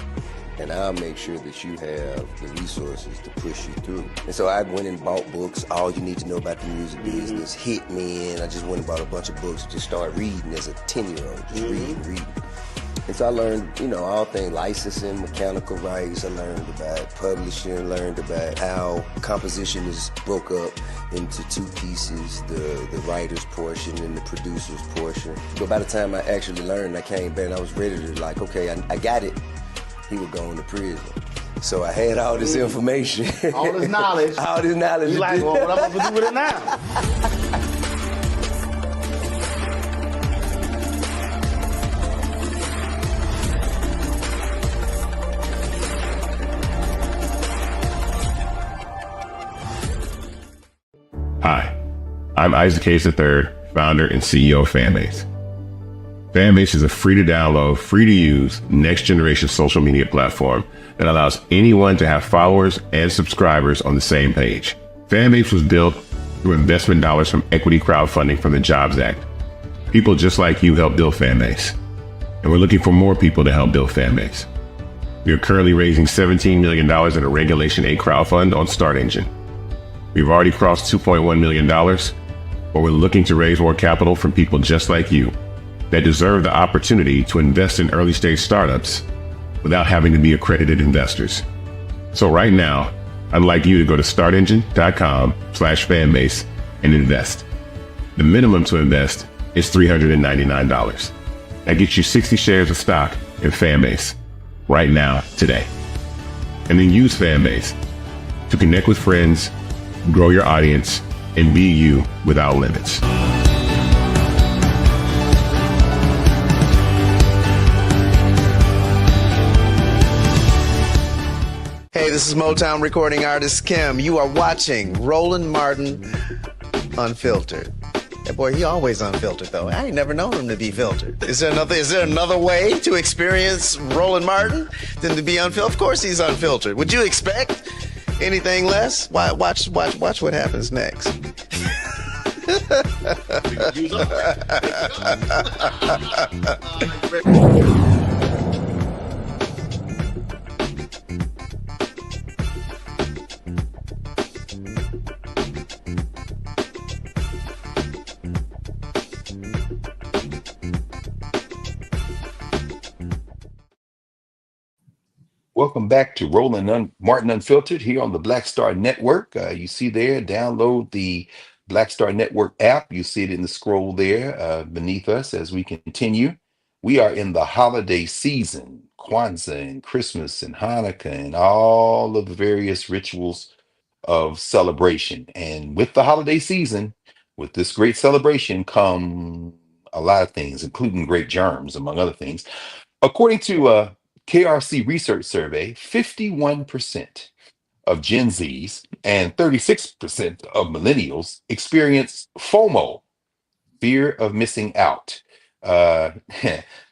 and I'll make sure that you have the resources to push you through." And so I went and bought books, All You Need to Know About the Music Business, Hit Me In. I just went and bought a bunch of books, just started reading as a 10-year-old, just reading. And so I learned, all things licensing, mechanical rights. I learned about publishing, learned about how composition is broke up into two pieces, the writer's portion and the producer's portion. But by the time I actually learned, I came back and I was ready to okay, I got it. He would go into prison. So I had all this information. All this knowledge. All this knowledge. You like, well, what am I going to do with it now? Hi, I'm Isaac Hayes III, founder and CEO of Fanbase. Fanbase is a free-to-download, free-to-use, next-generation social media platform that allows anyone to have followers and subscribers on the same page. Fanbase was built through investment dollars from equity crowdfunding from the Jobs Act. People just like you help build Fanbase, and we're looking for more people to help build Fanbase. We are currently raising $17 million in a Regulation A crowdfund on Start Engine. We've already crossed $2.1 million, but we're looking to raise more capital from people just like you that deserve the opportunity to invest in early stage startups without having to be accredited investors. So right now, I'd like you to go to startengine.com/fanbase and invest. The minimum to invest is $399. That gets you 60 shares of stock in Fanbase right now, today. And then use Fanbase to connect with friends, grow your audience, and be you without limits. Hey, this is Motown recording artist Kim. You are watching Roland Martin Unfiltered. That boy, he always unfiltered though. I ain't never known him to be filtered. Is there another way to experience Roland Martin than to be unfiltered? Of course he's unfiltered. Would you expect anything less? Watch what happens next. Welcome back to Roland Martin Unfiltered here on the Black Star Network. You see there, download the Black Star Network app. You see it in the scroll there beneath us as we continue. We are in the holiday season, Kwanzaa and Christmas and Hanukkah and all of the various rituals of celebration. And with the holiday season, with this great celebration come a lot of things, including great germs, among other things. According to a KRC research survey, 51% of Gen Zs and 36% of millennials experience FOMO, fear of missing out. Uh,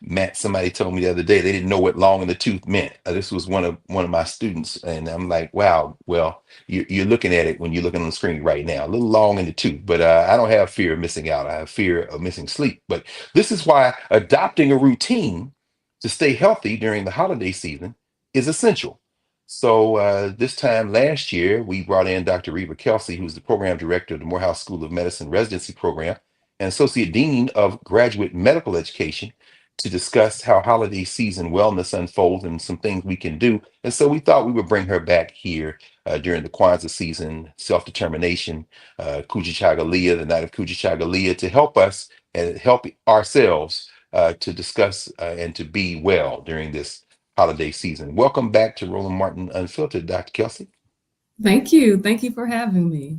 Matt, somebody told me the other day they didn't know what long in the tooth meant. This was one of my students, and I'm like, wow. Well, you're looking at it when you're looking on the screen right now, a little long in the tooth. But I don't have fear of missing out. I have fear of missing sleep. But this is why adopting a routine to stay healthy during the holiday season is essential. So this time last year, we brought in Dr. Reva Kelsey, who's the program director of the Morehouse School of Medicine residency program and associate dean of graduate medical education, to discuss how holiday season wellness unfolds and some things we can do. And so we thought we would bring her back here during the Kwanzaa season, self-determination, Kujichagulia, the night of Kujichagulia, to help us and help ourselves to discuss and to be well during this holiday season. Welcome back to Roland Martin Unfiltered, Dr. Kelsey. Thank you. Thank you for having me.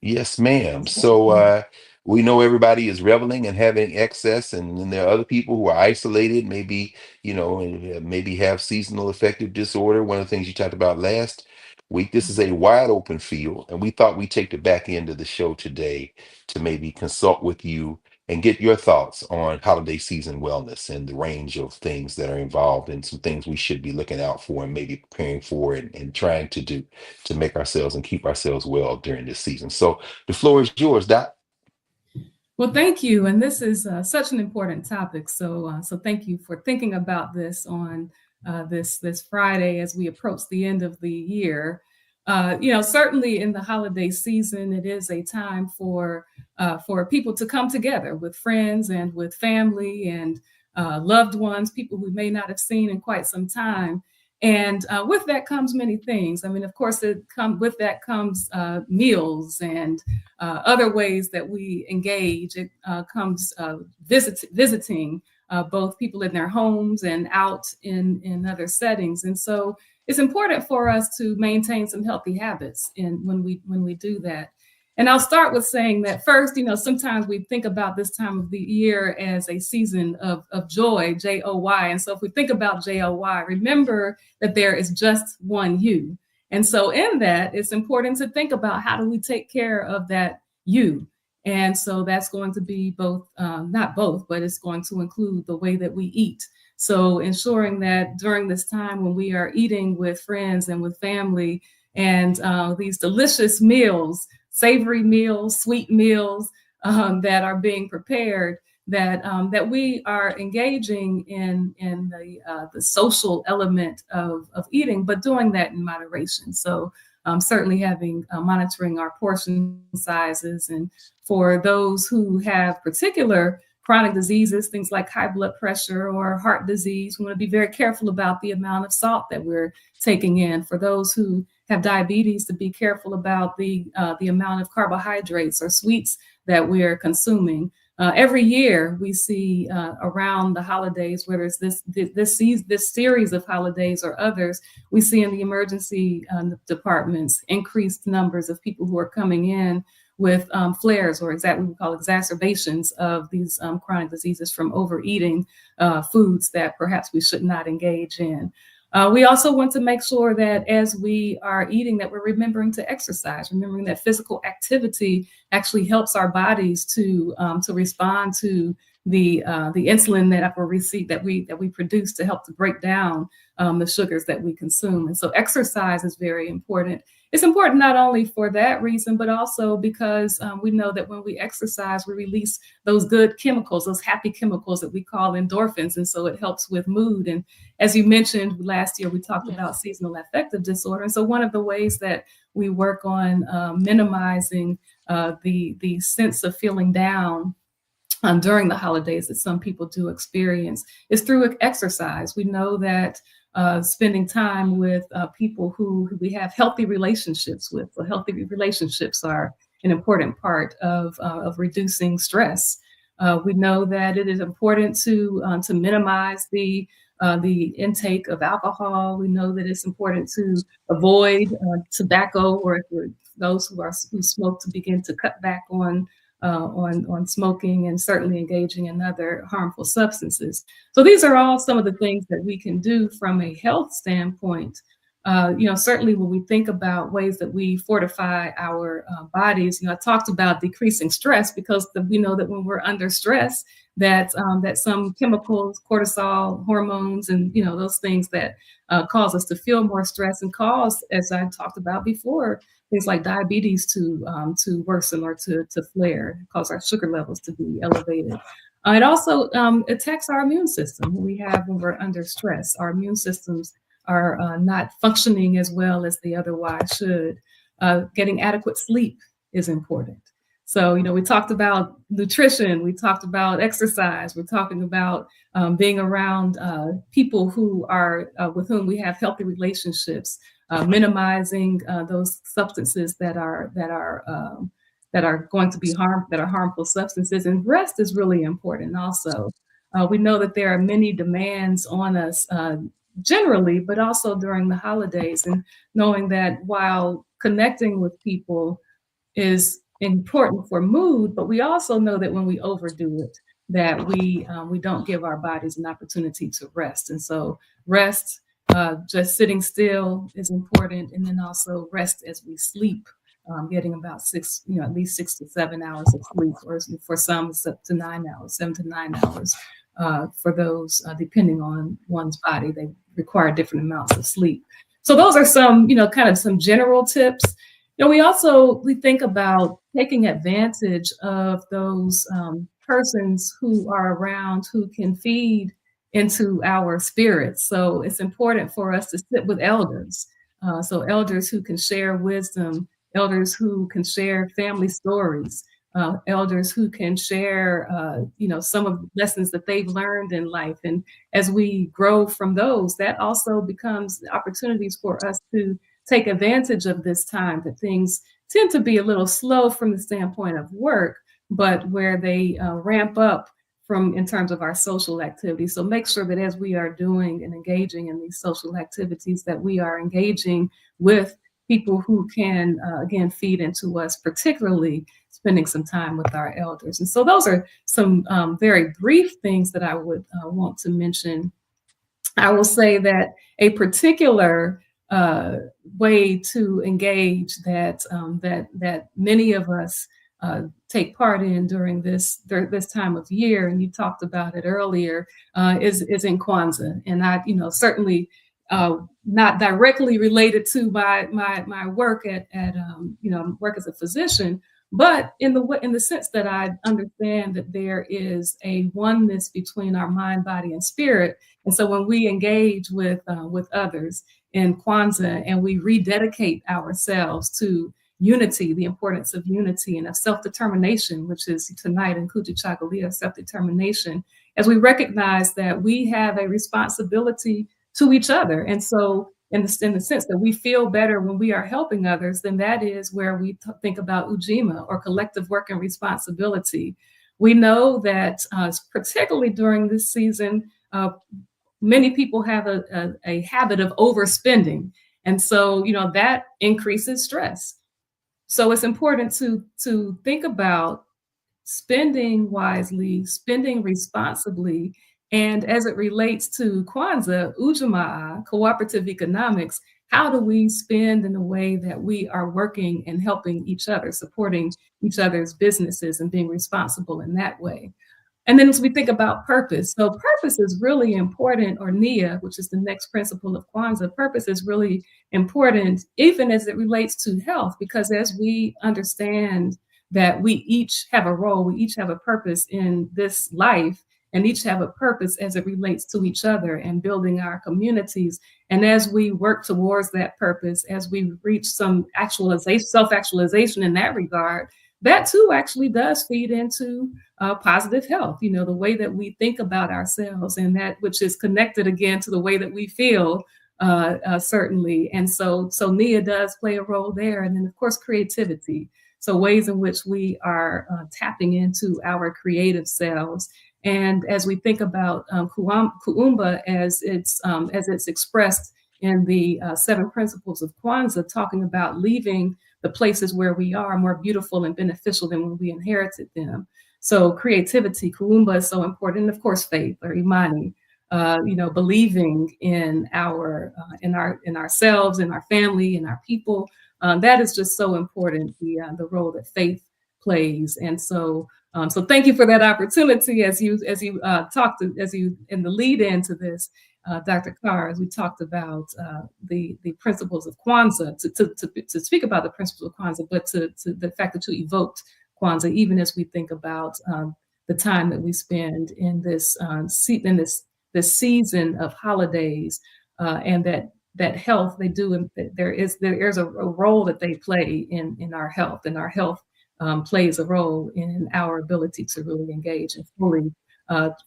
Yes, ma'am. So we know everybody is reveling and having excess, and then there are other people who are isolated, maybe, and maybe have seasonal affective disorder. One of the things you talked about last week, this is a wide open field, and we thought we'd take the back end of the show today to maybe consult with you and get your thoughts on holiday season wellness and the range of things that are involved and some things we should be looking out for and maybe preparing for and trying to do to make ourselves and keep ourselves well during this season. So the floor is yours, Doc. Well, thank you. And this is such an important topic. So thank you for thinking about this on this Friday as we approach the end of the year. Certainly in the holiday season, it is a time for people to come together with friends and with family and loved ones, people we may not have seen in quite some time. And with that comes many things. I mean, of course, with that comes meals and other ways that we engage. It comes visiting both people in their homes and out in other settings. And so it's important for us to maintain some healthy habits when we do that. And I'll start with saying that first, sometimes we think about this time of the year as a season of joy, J-O-Y. And so if we think about J-O-Y, remember that there is just one you. And so in that, it's important to think about how do we take care of that you. And so that's going to be both, not both, but it's going to include the way that we eat. So ensuring that during this time when we are eating with friends and with family and these delicious meals, savory meals, sweet meals that are being prepared, that we are engaging in the social element of eating, but doing that in moderation. So certainly monitoring our portion sizes, and for those who have particular chronic diseases, things like high blood pressure or heart disease, we want to be very careful about the amount of salt that we're taking in. For those who have diabetes, to be careful about the amount of carbohydrates or sweets that we're consuming. Every year we see around the holidays, whether it's this series of holidays or others, we see in the emergency departments increased numbers of people who are coming in with flares or exactly what we call exacerbations of these chronic diseases from overeating foods that perhaps we should not engage in. We also want to make sure that as we are eating, that we're remembering to exercise, remembering that physical activity actually helps our bodies to respond to the insulin that we produce to help to break down the sugars that we consume. And so exercise is very important. It's important not only for that reason, but also because we know that when we exercise, we release those good chemicals, those happy chemicals that we call endorphins. And so it helps with mood. And as you mentioned, last year we talked about seasonal affective disorder. And so one of the ways that we work on minimizing the sense of feeling down during the holidays that some people do experience is through exercise. We know that spending time with people who we have healthy relationships with. So healthy relationships are an important part of reducing stress. We know that it is important to minimize the intake of alcohol. We know that it's important to avoid tobacco, or for those who smoke, to begin to cut back on smoking, and certainly engaging in other harmful substances. So these are all some of the things that we can do from a health standpoint. Certainly when we think about ways that we fortify our bodies, I talked about decreasing stress, because we know that when we're under stress, that some chemicals, cortisol, hormones, and those things that cause us to feel more stress and cause, as I talked about before, things like diabetes to worsen or to flare, cause our sugar levels to be elevated. It also attacks our immune system. When we're under stress, our immune systems are not functioning as well as they otherwise should. Getting adequate sleep is important. So, we talked about nutrition, we talked about exercise, we're talking about being around people who are with whom we have healthy relationships, minimizing those substances that are going to be harmful substances. And rest is really important also. We know that there are many demands on us generally, but also during the holidays, and knowing that while connecting with people is important for mood, but we also know that when we overdo it, that we don't give our bodies an opportunity to rest. And so rest, just sitting still is important, and then also rest as we sleep, getting about at least 6 to 7 hours of sleep, or for some it's up to 9 hours, 7 to 9 hours. For those, depending on one's body, they require different amounts of sleep. So those are some, kind of some general tips. We think about taking advantage of those persons who are around who can feed into our spirits. So it's important for us to sit with elders. So elders who can share wisdom, elders who can share family stories, elders who can share, some of the lessons that they've learned in life. And as we grow from those, that also becomes opportunities for us to take advantage of this time, that things tend to be a little slow from the standpoint of work, but where they ramp up in terms of our social activities. So make sure that as we are doing and engaging in these social activities, that we are engaging with people who can, again, feed into us, particularly spending some time with our elders. And so those are some very brief things that I would want to mention. I will say that a particular way to engage that many of us take part in during this time of year, and you talked about it earlier, is in Kwanzaa. And I, certainly not directly related to my work at work as a physician, but in the sense that I understand that there is a oneness between our mind, body, and spirit. And so when we engage with others in Kwanzaa and we rededicate ourselves to unity, the importance of unity and of self-determination, which is tonight in Kujichagulia, self-determination, as we recognize that we have a responsibility to each other. And so in the sense that we feel better when we are helping others, then that is where we think about Ujima, or collective work and responsibility. We know that particularly during this season, many people have a habit of overspending. And so, that increases stress. So it's important to think about spending wisely, spending responsibly, And as it relates to Kwanzaa, Ujamaa, cooperative economics, how do we spend in a way that we are working and helping each other, supporting each other's businesses and being responsible in that way? And then as we think about purpose, so purpose is really important, or Nia, which is the next principle of Kwanzaa, purpose is really important, even as it relates to health, because as we understand that we each have a role, we each have a purpose in this life, and each have a purpose as it relates to each other and building our communities. And as we work towards that purpose, as we reach some actualization, self-actualization in that regard, that too actually does feed into positive health, you know, the way that we think about ourselves, and that which is connected again to the way that we feel, certainly. And so Nia does play a role there. And then of course, creativity. So ways in which we are tapping into our creative selves. And as we think about Kuumba as it's expressed in the 7 principles of Kwanzaa, talking about leaving the places where we are more beautiful and beneficial than when we inherited them. So creativity, Kuumba, is so important. And of course, faith, or Imani, you know, believing in ourselves, in our family, in our people. That is just so important. The role that faith plays. And so thank you for that opportunity as you talked in the lead into this, Dr. Carr, as we talked about the principles of Kwanzaa, to speak about the principles of Kwanzaa, but to the fact that you evoked Kwanzaa, even as we think about the time that we spend in this season of holidays, and that health they do, and there's a role that they play in our health, and our health plays a role in our ability to really engage and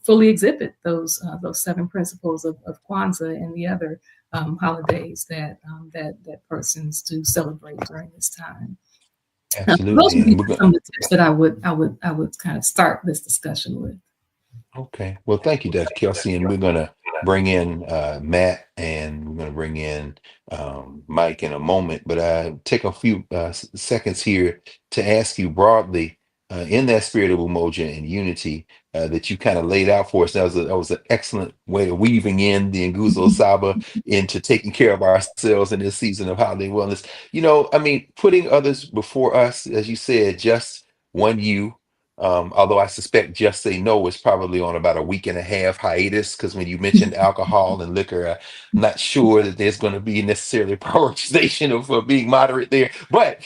fully exhibit those 7 principles of Kwanzaa and the other holidays that persons do celebrate during this time. Absolutely. Those would be some of the tips that I would kind of start this discussion with. Okay. Well, thank you, Dr. Kelsey. And we're going to bring in Matt, and we're going to bring in Mike in a moment. But I take a few seconds here to ask you broadly, in that spirit of umoja and unity that you kind of laid out for us. That was an excellent way of weaving in the Nguzo Saba into taking care of ourselves in this season of holiday wellness. You know, I mean, putting others before us, as you said, just one you. Although I suspect Just Say No is probably on about a 1.5 week hiatus, because when you mentioned alcohol and liquor, I'm not sure that there's going to be necessarily a prioritization of being moderate there. But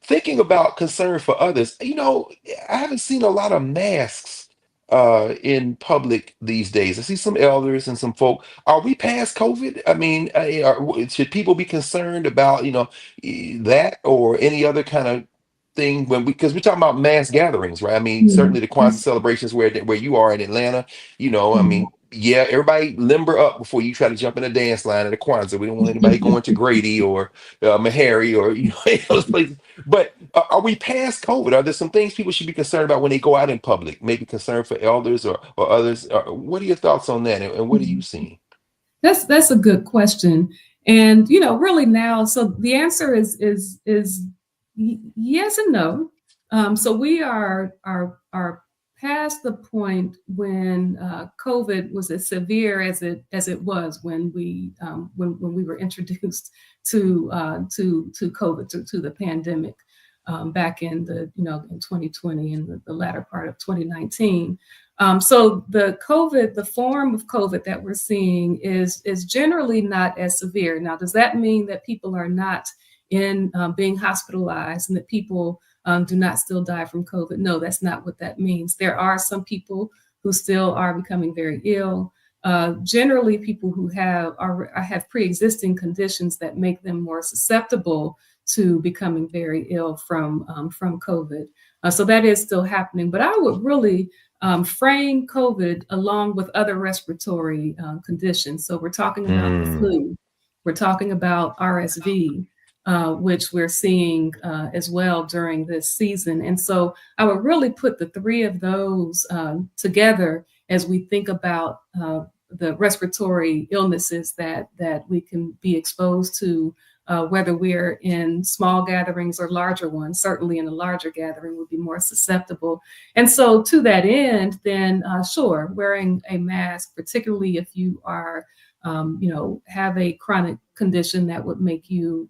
thinking about concern for others, you know, I haven't seen a lot of masks in public these days. I see some elders and some folk. Are we past COVID? I mean, should people be concerned about, you know, that or any other kind of thing because we're talking about mass gatherings, right? I mean, certainly the Kwanzaa celebrations where you are in Atlanta, you know, I mean, yeah, everybody limber up before you try to jump in a dance line at a Kwanzaa. We don't want anybody going to Grady or Meharry or, you know, any of those places. But are we past COVID? Are there some things people should be concerned about when they go out in public? Maybe concern for elders or others? What are your thoughts on that? And what are you seeing? That's a good question. And, you know, really now, so the answer is yes and no. So we are past the point when COVID was as severe as it was when we were introduced to COVID, to the pandemic back in in 2020 and the latter part of 2019. So the form of COVID that we're seeing is generally not as severe. Now, does that mean that people are not being hospitalized and that people do not still die from COVID? No, that's not what that means. There are some people who still are becoming very ill. Generally, people who have pre-existing conditions that make them more susceptible to becoming very ill from COVID. So that is still happening. But I would really frame COVID along with other respiratory conditions. So we're talking about the flu. We're talking about RSV. Which we're seeing as well during this season. And so I would really put the 3 of those together as we think about the respiratory illnesses that we can be exposed to, whether we're in small gatherings or larger ones. Certainly in a larger gathering would be more susceptible. And so to that end, then sure, wearing a mask, particularly if you are, have a chronic condition that would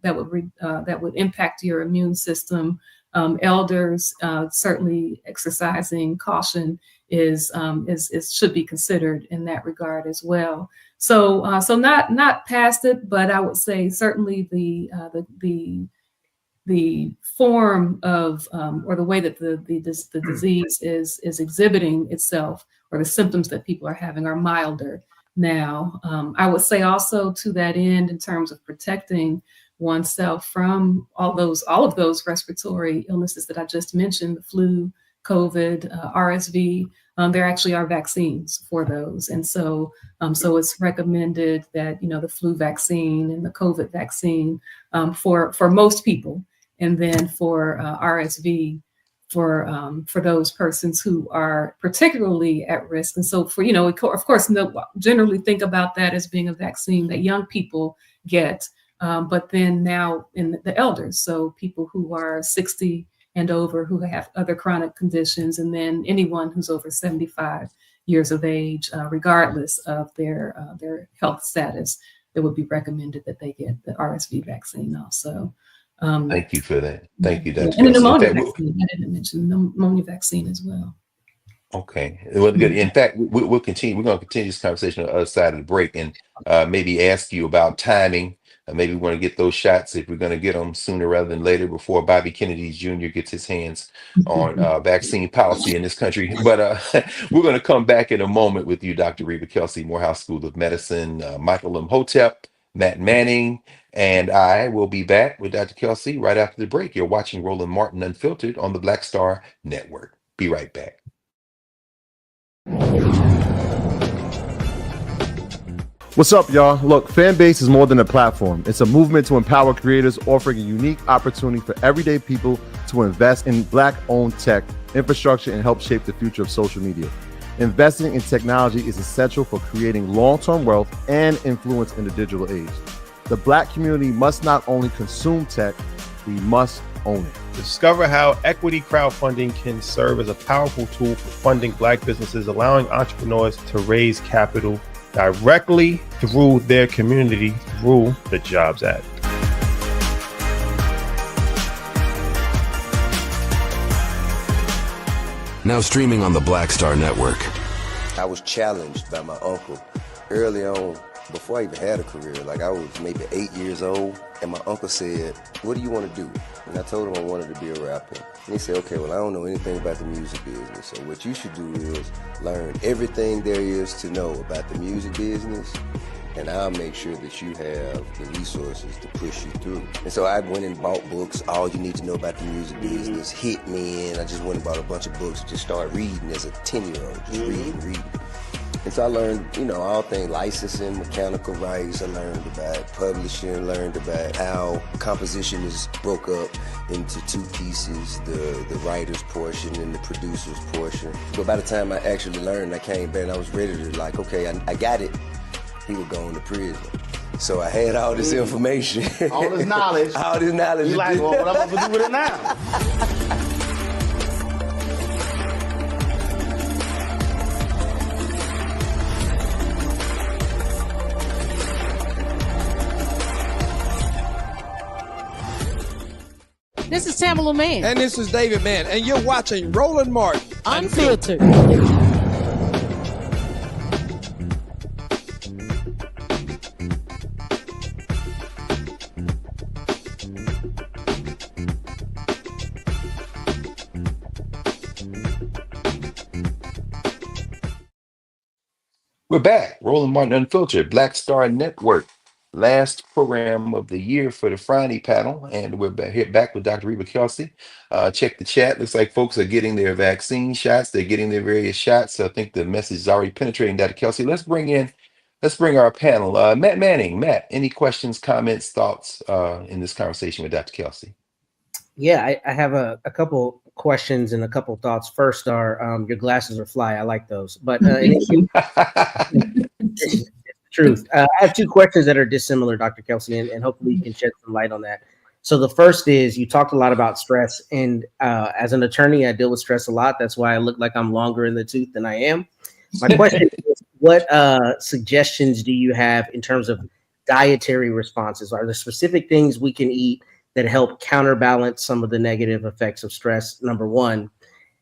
that would impact your immune system. Elders, certainly exercising caution is should be considered in that regard as well. So not past it, but I would say certainly the form of or the way that the disease is exhibiting itself, or the symptoms that people are having, are milder now. I would say also to that end, in terms of protecting oneself from all of those respiratory illnesses that I just mentioned, the flu, COVID, RSV, there actually are vaccines for those. And so it's recommended that, the flu vaccine and the COVID vaccine for most people, and then for RSV for those persons who are particularly at risk. And so of course, generally think about that as being a vaccine that young people get, but then now in the elders, so people who are 60 and over, who have other chronic conditions, and then anyone who's over 75 years of age, regardless of their health status, it would be recommended that they get the RSV vaccine also. Thank you for that. Thank you, Dr. And the Kelsey. pneumonia vaccine, I didn't mention the pneumonia vaccine as well. Okay, well, good. In fact, we'll continue. We're going to continue this conversation on the other side of the break, and maybe ask you about timing. Maybe we want to get those shots, if we're going to get them sooner rather than later, before Bobby Kennedy Jr. gets his hands on vaccine policy in this country. But we're going to come back in a moment with you, Dr. Reba Kelsey, Morehouse School of Medicine, Michael Imhotep, Matt Manning, and I will be back with Dr. Kelsey right after the break. You're watching Roland Martin Unfiltered on the Black Star Network. Be right back. What's up, y'all? Look, Fanbase is more than a platform. It's a movement to empower creators, offering a unique opportunity for everyday people to invest in Black-owned tech, infrastructure, and help shape the future of social media. Investing in technology is essential for creating long-term wealth and influence in the digital age. The Black community must not only consume tech, we must own it. Discover how equity crowdfunding can serve as a powerful tool for funding Black businesses, allowing entrepreneurs to raise capital directly through their community through the Jobs Act. Now streaming on the Black Star Network. I was challenged by my uncle early on, before I even had a career. Like, I was maybe 8 years old, and my uncle said, "What do you want to do?" And I told him I wanted to be a rapper. And he said, "Okay, well, I don't know anything about the music business, so what you should do is learn everything there is to know about the music business, and I'll make sure that you have the resources to push you through." And so I went and bought books, All You Need to Know About the Music Business, Hit Me In. I just went and bought a bunch of books and just started reading as a 10-year-old, just reading. And so I learned, all things licensing, mechanical rights. I learned about publishing, learned about how composition is broke up into two pieces, the writer's portion and the producer's portion. But by the time I actually learned, I came back and I was ready to okay, I got it. He would go into prison. So I had all this information. All this knowledge. All this knowledge. You like, well, what I'm going to do with it now? This is Tamala Mann. And this is David Mann. And you're watching Roland Martin Unfiltered. We're back. Roland Martin Unfiltered, Black Star Network. Last program of the year for the Fani panel, and we're back with Dr. Reba Kelsey. Check the chat. Looks like folks are getting their vaccine shots. They're getting their various shots. So I think the message is already penetrating, Dr. Kelsey. Let's bring our panel. Matt Manning. Matt, any questions, comments, thoughts in this conversation with Dr. Kelsey? Yeah, I have a couple questions and a couple thoughts. First are your glasses are fly. I like those. But truth. I have two questions that are dissimilar, Dr. Kelsey, and hopefully you can shed some light on that. So the first is, you talked a lot about stress, and as an attorney, I deal with stress a lot. That's why I look like I'm longer in the tooth than I am. My question is, what suggestions do you have in terms of dietary responses? Are there specific things we can eat that help counterbalance some of the negative effects of stress, number one?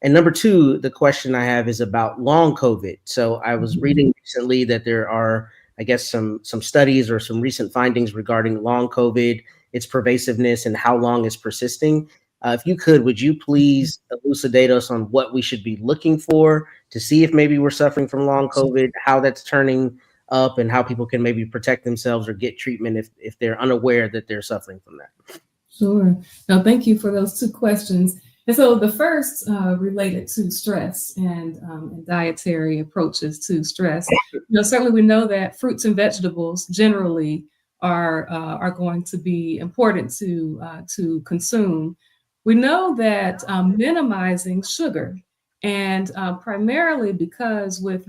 And number two, the question I have is about long COVID. So I was reading recently that there are, I guess, some studies or some recent findings regarding long COVID, its pervasiveness, and how long it's persisting. If you could, would you please elucidate us on what we should be looking for to see if maybe we're suffering from long COVID, how that's turning up, and how people can maybe protect themselves or get treatment if they're unaware that they're suffering from that? Sure. No, thank you for those two questions. And so the first related to stress and dietary approaches to stress. Certainly we know that fruits and vegetables generally are going to be important to consume. We know that minimizing sugar, and primarily because with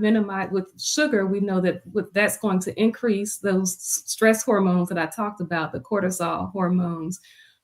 sugar, we know that that's going to increase those stress hormones that I talked about, the cortisol hormones.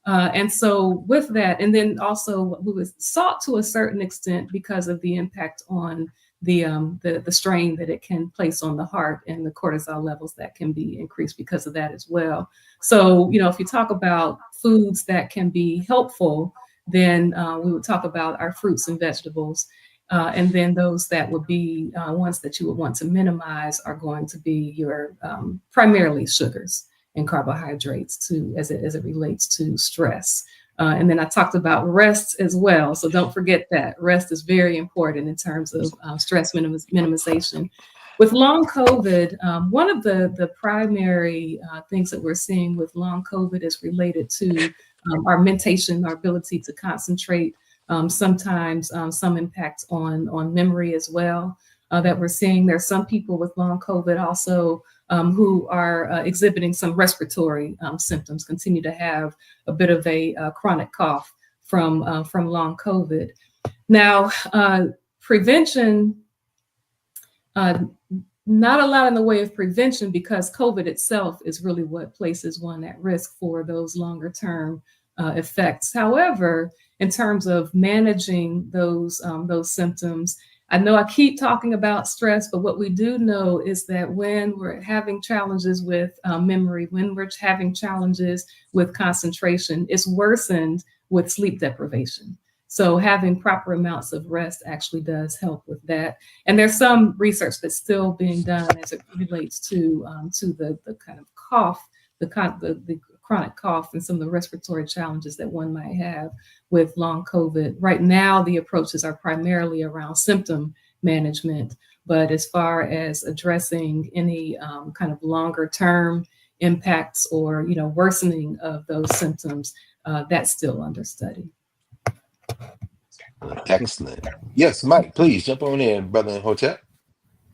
And so with that, and then also with salt to a certain extent because of the impact on the strain that it can place on the heart and the cortisol levels that can be increased because of that as well. So, if you talk about foods that can be helpful, then we would talk about our fruits and vegetables. And then those that would be ones that you would want to minimize are going to be your primarily sugars and carbohydrates as it relates to stress. And then I talked about rest as well. So don't forget that rest is very important in terms of stress minimization. With long COVID, one of the primary things that we're seeing with long COVID is related to our mentation, our ability to concentrate, sometimes some impact on memory as well that we're seeing. There's some people with long COVID also who are exhibiting some respiratory symptoms, continue to have a bit of a chronic cough from long COVID. Now, prevention, not a lot in the way of prevention because COVID itself is really what places one at risk for those longer term effects. However, in terms of managing those symptoms, I know I keep talking about stress, but what we do know is that when we're having challenges with memory, when we're having challenges with concentration, it's worsened with sleep deprivation. So having proper amounts of rest actually does help with that. And there's some research that's still being done as it relates to the kind of cough, the chronic cough and some of the respiratory challenges that one might have with long COVID. Right now, the approaches are primarily around symptom management, but as far as addressing any kind of longer term impacts or worsening of those symptoms, that's still under study. Excellent. Yes, Mike, please jump on in, brother Hotep.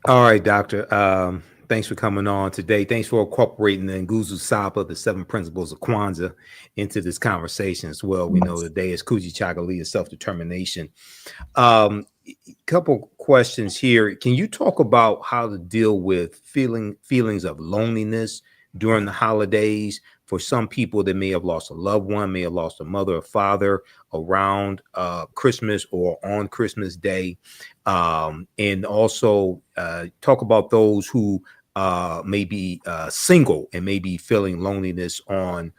All right, doctor. Thanks for coming on today. Thanks for incorporating the Nguzo Saba, the 7 principles of Kwanzaa, into this conversation as well. We know today is Kujichagulia, self-determination. Couple questions here. Can you talk about how to deal with feelings of loneliness during the holidays? For some people that may have lost a loved one, may have lost a mother or father around Christmas or on Christmas Day. And also talk about those who may be single and may be feeling loneliness on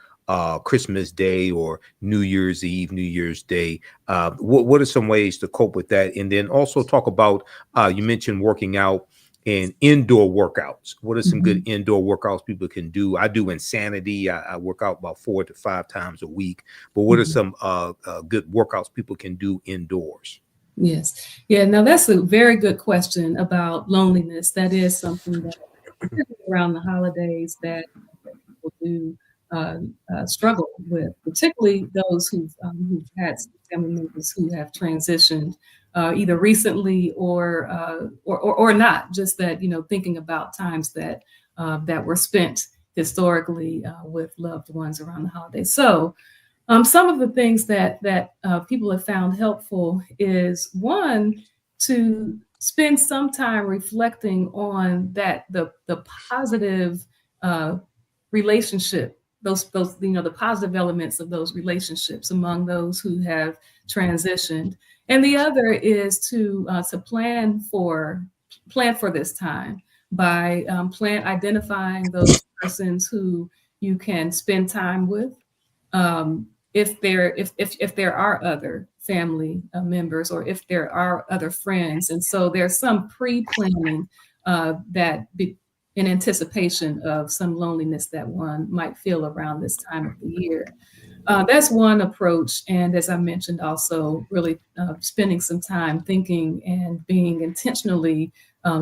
Christmas Day or New Year's Eve, New Year's Day. What are some ways to cope with that? And then also talk about, you mentioned working out and indoor workouts. What are some good indoor workouts people can do? I do Insanity. I work out about 4 to 5 times a week. But what are some good workouts people can do indoors? Yes. Yeah, now that's a very good question about loneliness. That is something that around the holidays that people do struggle with, particularly those who've had family members who have transitioned either recently or not. Just that thinking about times that were spent historically with loved ones around the holidays. So Some of the things that people have found helpful is, one, to spend some time reflecting on the positive relationship, those the positive elements of those relationships among those who have transitioned. And the other is to plan for this time by identifying those persons who you can spend time with. If there are other family members, or if there are other friends. And so there's some pre-planning in anticipation of some loneliness that one might feel around this time of the year. That's one approach. And as I mentioned, also really spending some time thinking and being intentionally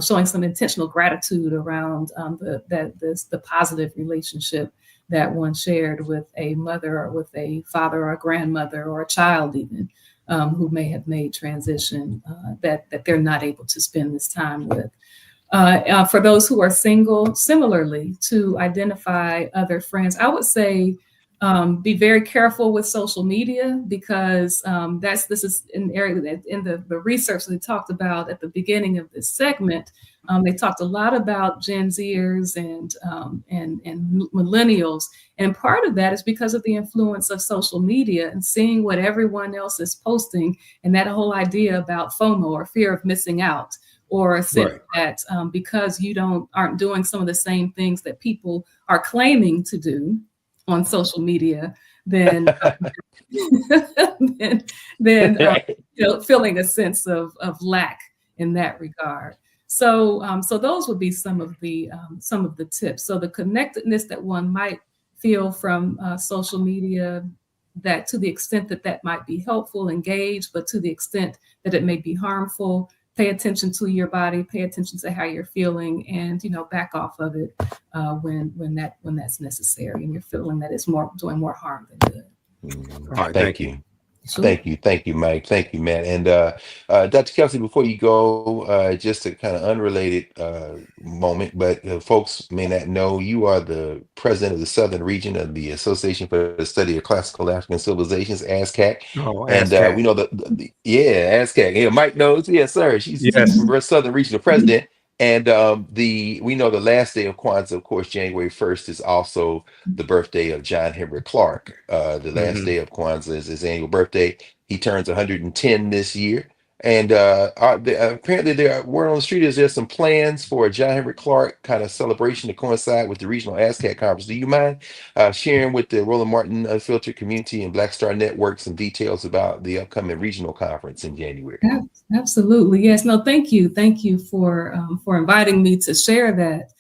showing some intentional gratitude around the positive relationship that one shared with a mother, or with a father, or a grandmother, or a child even, who may have made transition, that they're not able to spend this time with. For those who are single, similarly, to identify other friends. I would say be very careful with social media, because this is an area that in the research they talked about at the beginning of this segment. They talked a lot about Gen Zers and millennials, and part of that is because of the influence of social media and seeing what everyone else is posting, and that whole idea about FOMO, or fear of missing out, or a sense that because you aren't doing some of the same things that people are claiming to do on social media, then feeling a sense of lack in that regard. So those would be some of the tips. So the connectedness that one might feel from social media, that to the extent that might be helpful, engage, but to the extent that it may be harmful, pay attention to your body, pay attention to how you're feeling, and back off of it when that's necessary, and you're feeling that it's doing more harm than good. All right, thank you. Sure. Thank you, Mike. Thank you, Matt. And Dr. Kelsey, before you go, just a kind of unrelated moment, but folks may not know, you are the president of the Southern Region of the Association for the Study of Classical African Civilizations, ASCAC. Oh, And ASCAC. we know ASCAC. Yeah, Mike knows. Yes, sir. She's Southern Regional President. And we know the last day of Kwanzaa, of course, January 1st, is also the birthday of John Henry Clark. The last day of Kwanzaa is his annual birthday. He turns 110 this year. And apparently word on the street is there's some plans for a John Henry Clark kind of celebration to coincide with the regional ASCAC conference. Do you mind sharing with the Roland Martin Unfiltered community and Black Star Network some details about the upcoming regional conference in January? Absolutely. Yes. No, thank you. Thank you for inviting me to share that.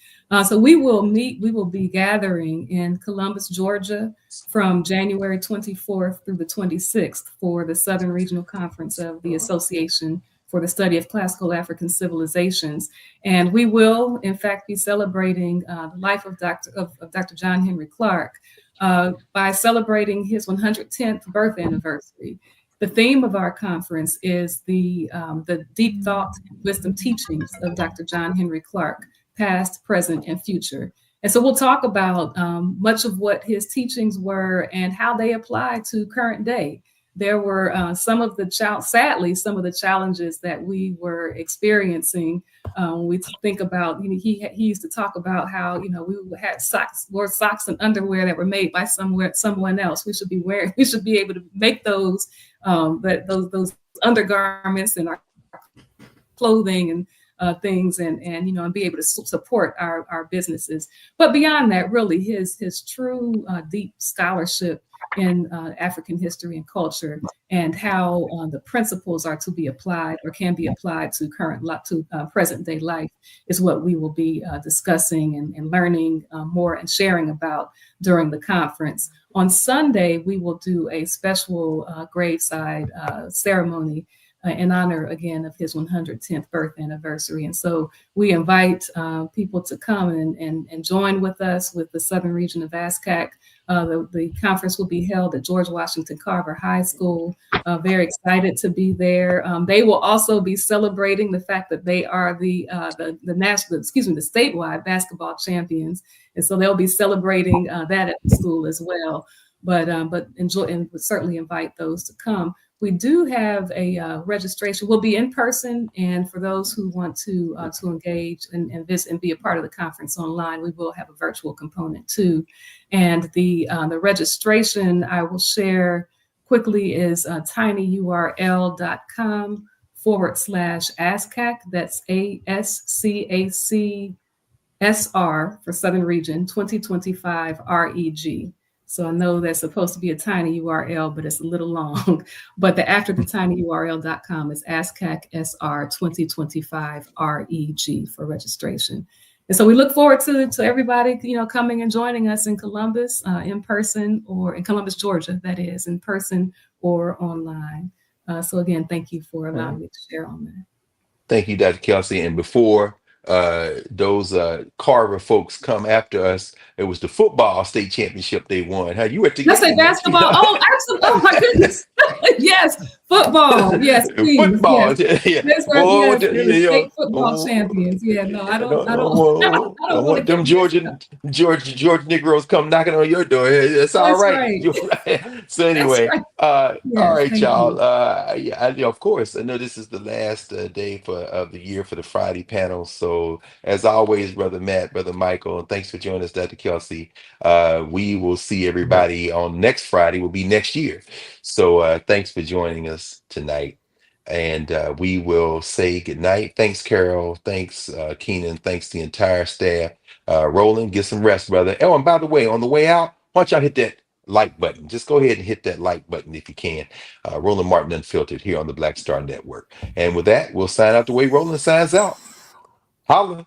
So we will be gathering in Columbus, Georgia from January 24th through the 26th for the Southern Regional Conference of the Association for the Study of Classical African Civilizations. And we will, in fact, be celebrating the life of Dr. John Henry Clark by celebrating his 110th birth anniversary. The theme of our conference is the deep thought and wisdom teachings of Dr. John Henry Clark, past, present, and future. And so we'll talk about much of what his teachings were and how they apply to current day. There were sadly, some of the challenges that we were experiencing. When we think about, he used to talk about how, we wore socks and underwear that were made by someone else. We should be able to make those undergarments and our clothing and things, and be able to support our businesses. But beyond that, really his true deep scholarship in African history and culture, and how the principles are to be applied or can be applied to present day life is what we will be discussing and learning more and sharing about during the conference. On Sunday, we will do a special graveside ceremony in honor, again, of his 110th birth anniversary. And so we invite people to come and join with us with the Southern Region of ASCAC. The conference will be held at George Washington Carver High School. Very excited to be there. They will also be celebrating the fact that they are the statewide basketball champions. And so they'll be celebrating that at the school as well. but enjoy and would certainly invite those to come. We do have a registration. We'll be in person, and for those who want to engage and visit and be a part of the conference online, we will have a virtual component too. And the registration I will share quickly is tinyurl.com/ASCAC. That's ASCACSR for Southern Region 2025 REG. So I know that's supposed to be a tiny URL, but it's a little long. But after the tinyurl.com is ASCAC-SR 2025 REG for registration. And so we look forward to everybody, coming and joining us in Columbus, in person, or in Columbus, Georgia, that is, in person or online. So again, thank you for allowing me to share on that. Thank you, Dr. Kelsey. And before those Carver folks come after us, it was the football state championship they won. How you at the Let's say basketball. Oh, absolutely. Oh my goodness. Yes, football. Yes, please. Football. Yes. Yeah. That's right. Boy, Yes, we're the state football champions. Yeah, no, I don't want them Georgia Negroes come knocking on your door. It's all right. Right. So anyway, all right, y'all. Of course, I know this is the last day of the year for the Friday panel. So as always, Brother Matt, Brother Michael, and thanks for joining us, Dr. Kelsey. We will see everybody on next Friday. Will be next year. So thanks for joining us tonight. And we will say goodnight. Thanks, Carol. Thanks, Keenan. Thanks the entire staff. Roland, get some rest, brother. Oh, and by the way, on the way out, why don't y'all hit that like button? Just go ahead and hit that like button if you can. Roland Martin Unfiltered here on the Black Star Network. And with that, we'll sign out the way Roland signs out. Holla.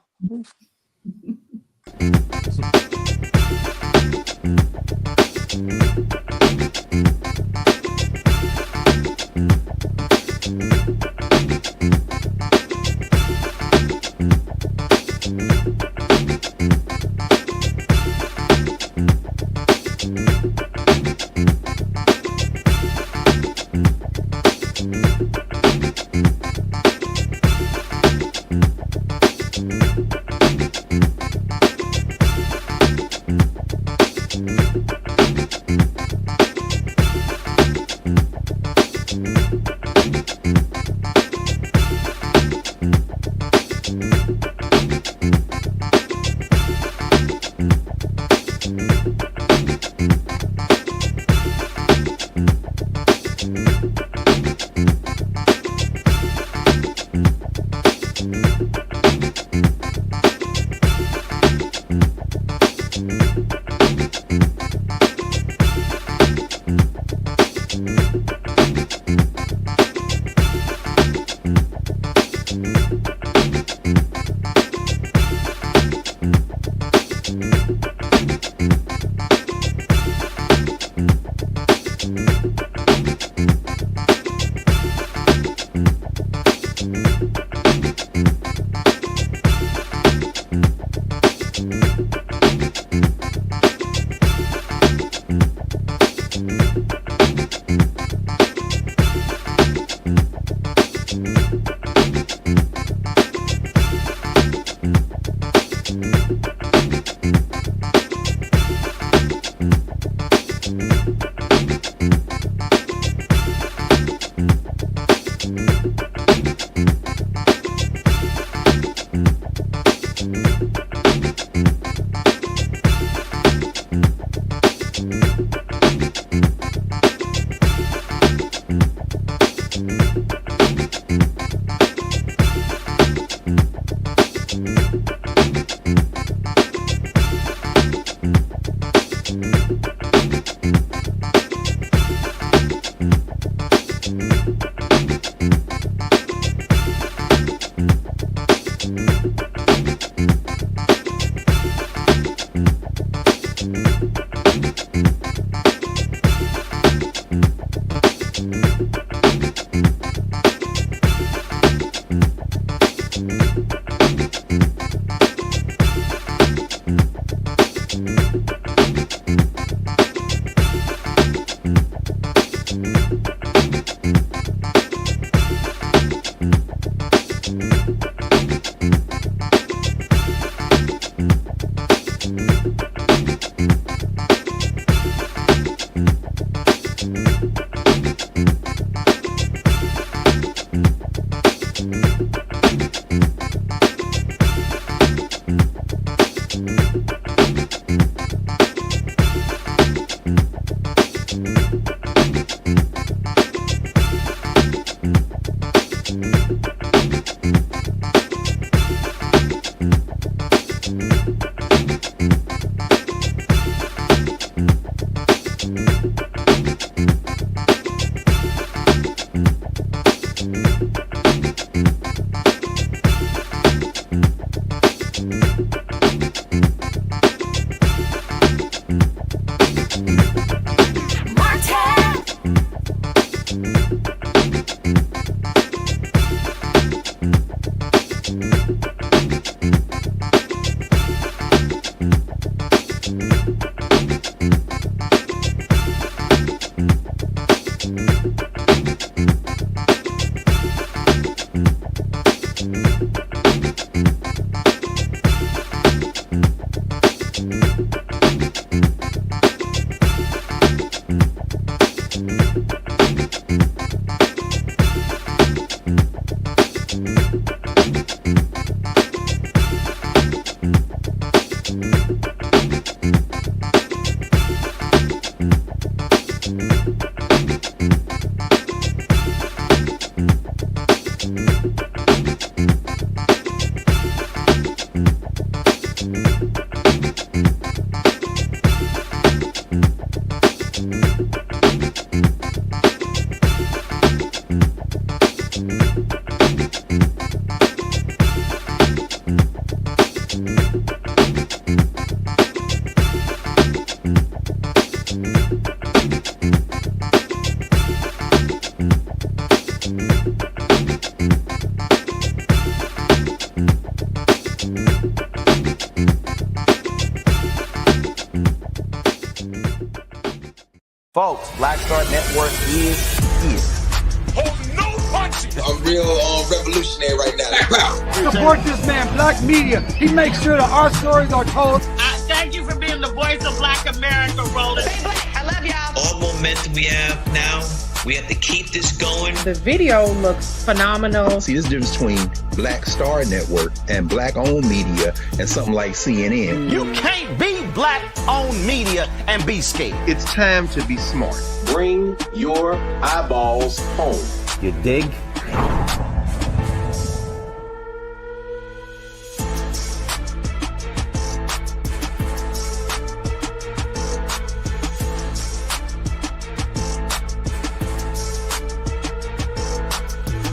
Folks, Black Star Network is here. I'm real revolutionary right now. Support this man, Black Media. He makes sure that our stories are told. Thank you for being the voice of Black America, Roland. Stay black. I love y'all. All momentum we have now, we have to keep this going. The video looks phenomenal. See, there's a difference between Black Star Network and Black-owned media and something like CNN. You can't be Black-owned media and be scared. It's time to be smart. Bring your eyeballs home. You dig?